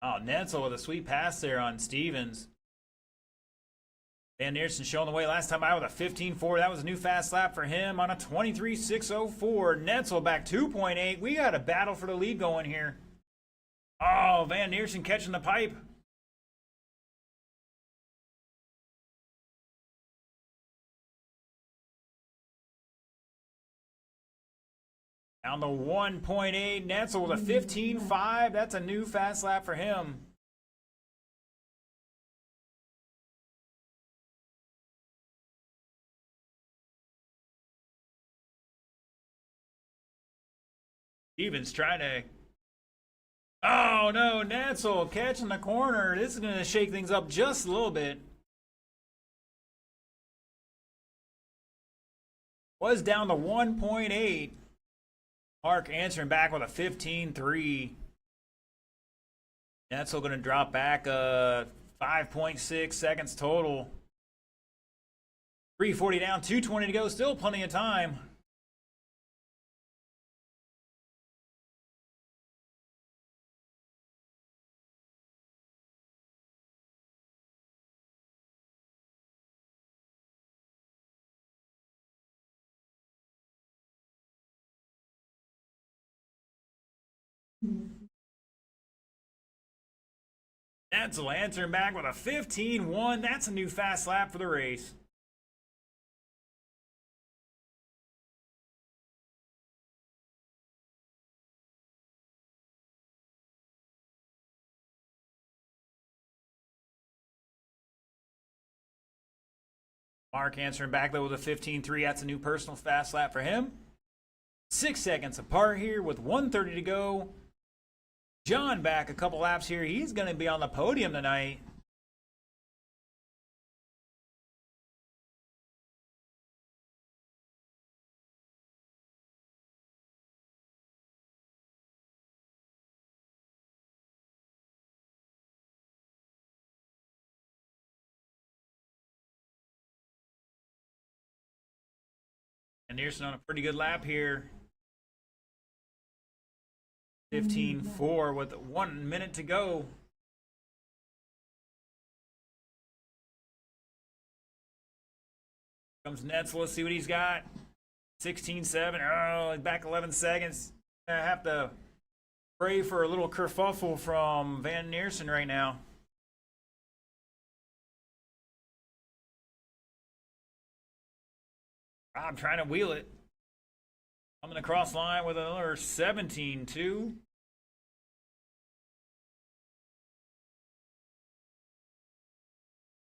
Oh, Netzel with a sweet pass there on Stevens. Van Neersen showing the way last time out with a 15.4. That was a new fast lap for him on a 23.604. Netzel back 2.8. We got a battle for the lead going here. Oh, Van Neersen catching the pipe. Down to 1.8. Netzel with a 15.5. That's a new fast lap for him. Stevens trying to. Oh no, Netzel catching the corner. This is going to shake things up just a little bit. Was down to 1.8. Mark answering back with a 15.3. Netzel going to drop back 5.6 seconds total. 3:40 down, 2:20 to go. Still plenty of time. Netzel answering back with a 15.1. That's a new fast lap for the race. Mark answering back though with a 15.3. That's a new personal fast lap for him. 6 seconds apart here with 1:30 to go. John back a couple laps here. He's going to be on the podium tonight. And Neersen on a pretty good lap here. 15.4 with 1 minute to go. Comes Netzel. Let's see what he's got. 16.7. Oh, he's back 11 seconds. I have to pray for a little kerfuffle from Van Neersen right now. I'm trying to wheel it. Coming across line with another 17.2.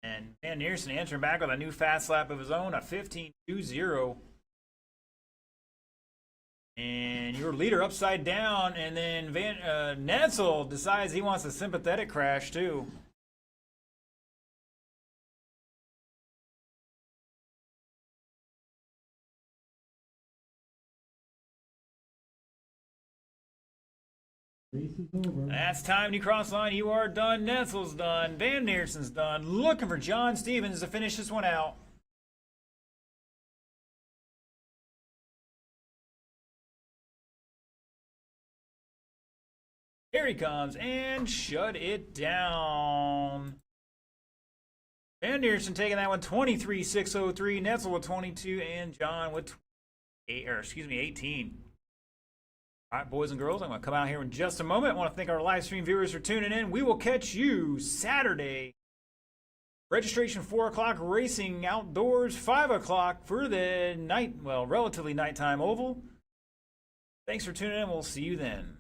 And Van Neersen answering back with a new fast lap of his own, a 15.20. And your leader upside down, and then Netzel decides he wants a sympathetic crash too. Race is over. That's time to cross line. You are done. Netzel's done. Van Neersen's done. Looking for John Stevens to finish this one out. Here he comes and shut it down. Van Neersen taking that one 23.603. Netzel with 22 and John with 18. All right, boys and girls, I'm going to come out here in just a moment. I want to thank our live stream viewers for tuning in. We will catch you Saturday. Registration 4 o'clock, racing outdoors 5 o'clock for the night, well, relatively nighttime oval. Thanks for tuning in. We'll see you then.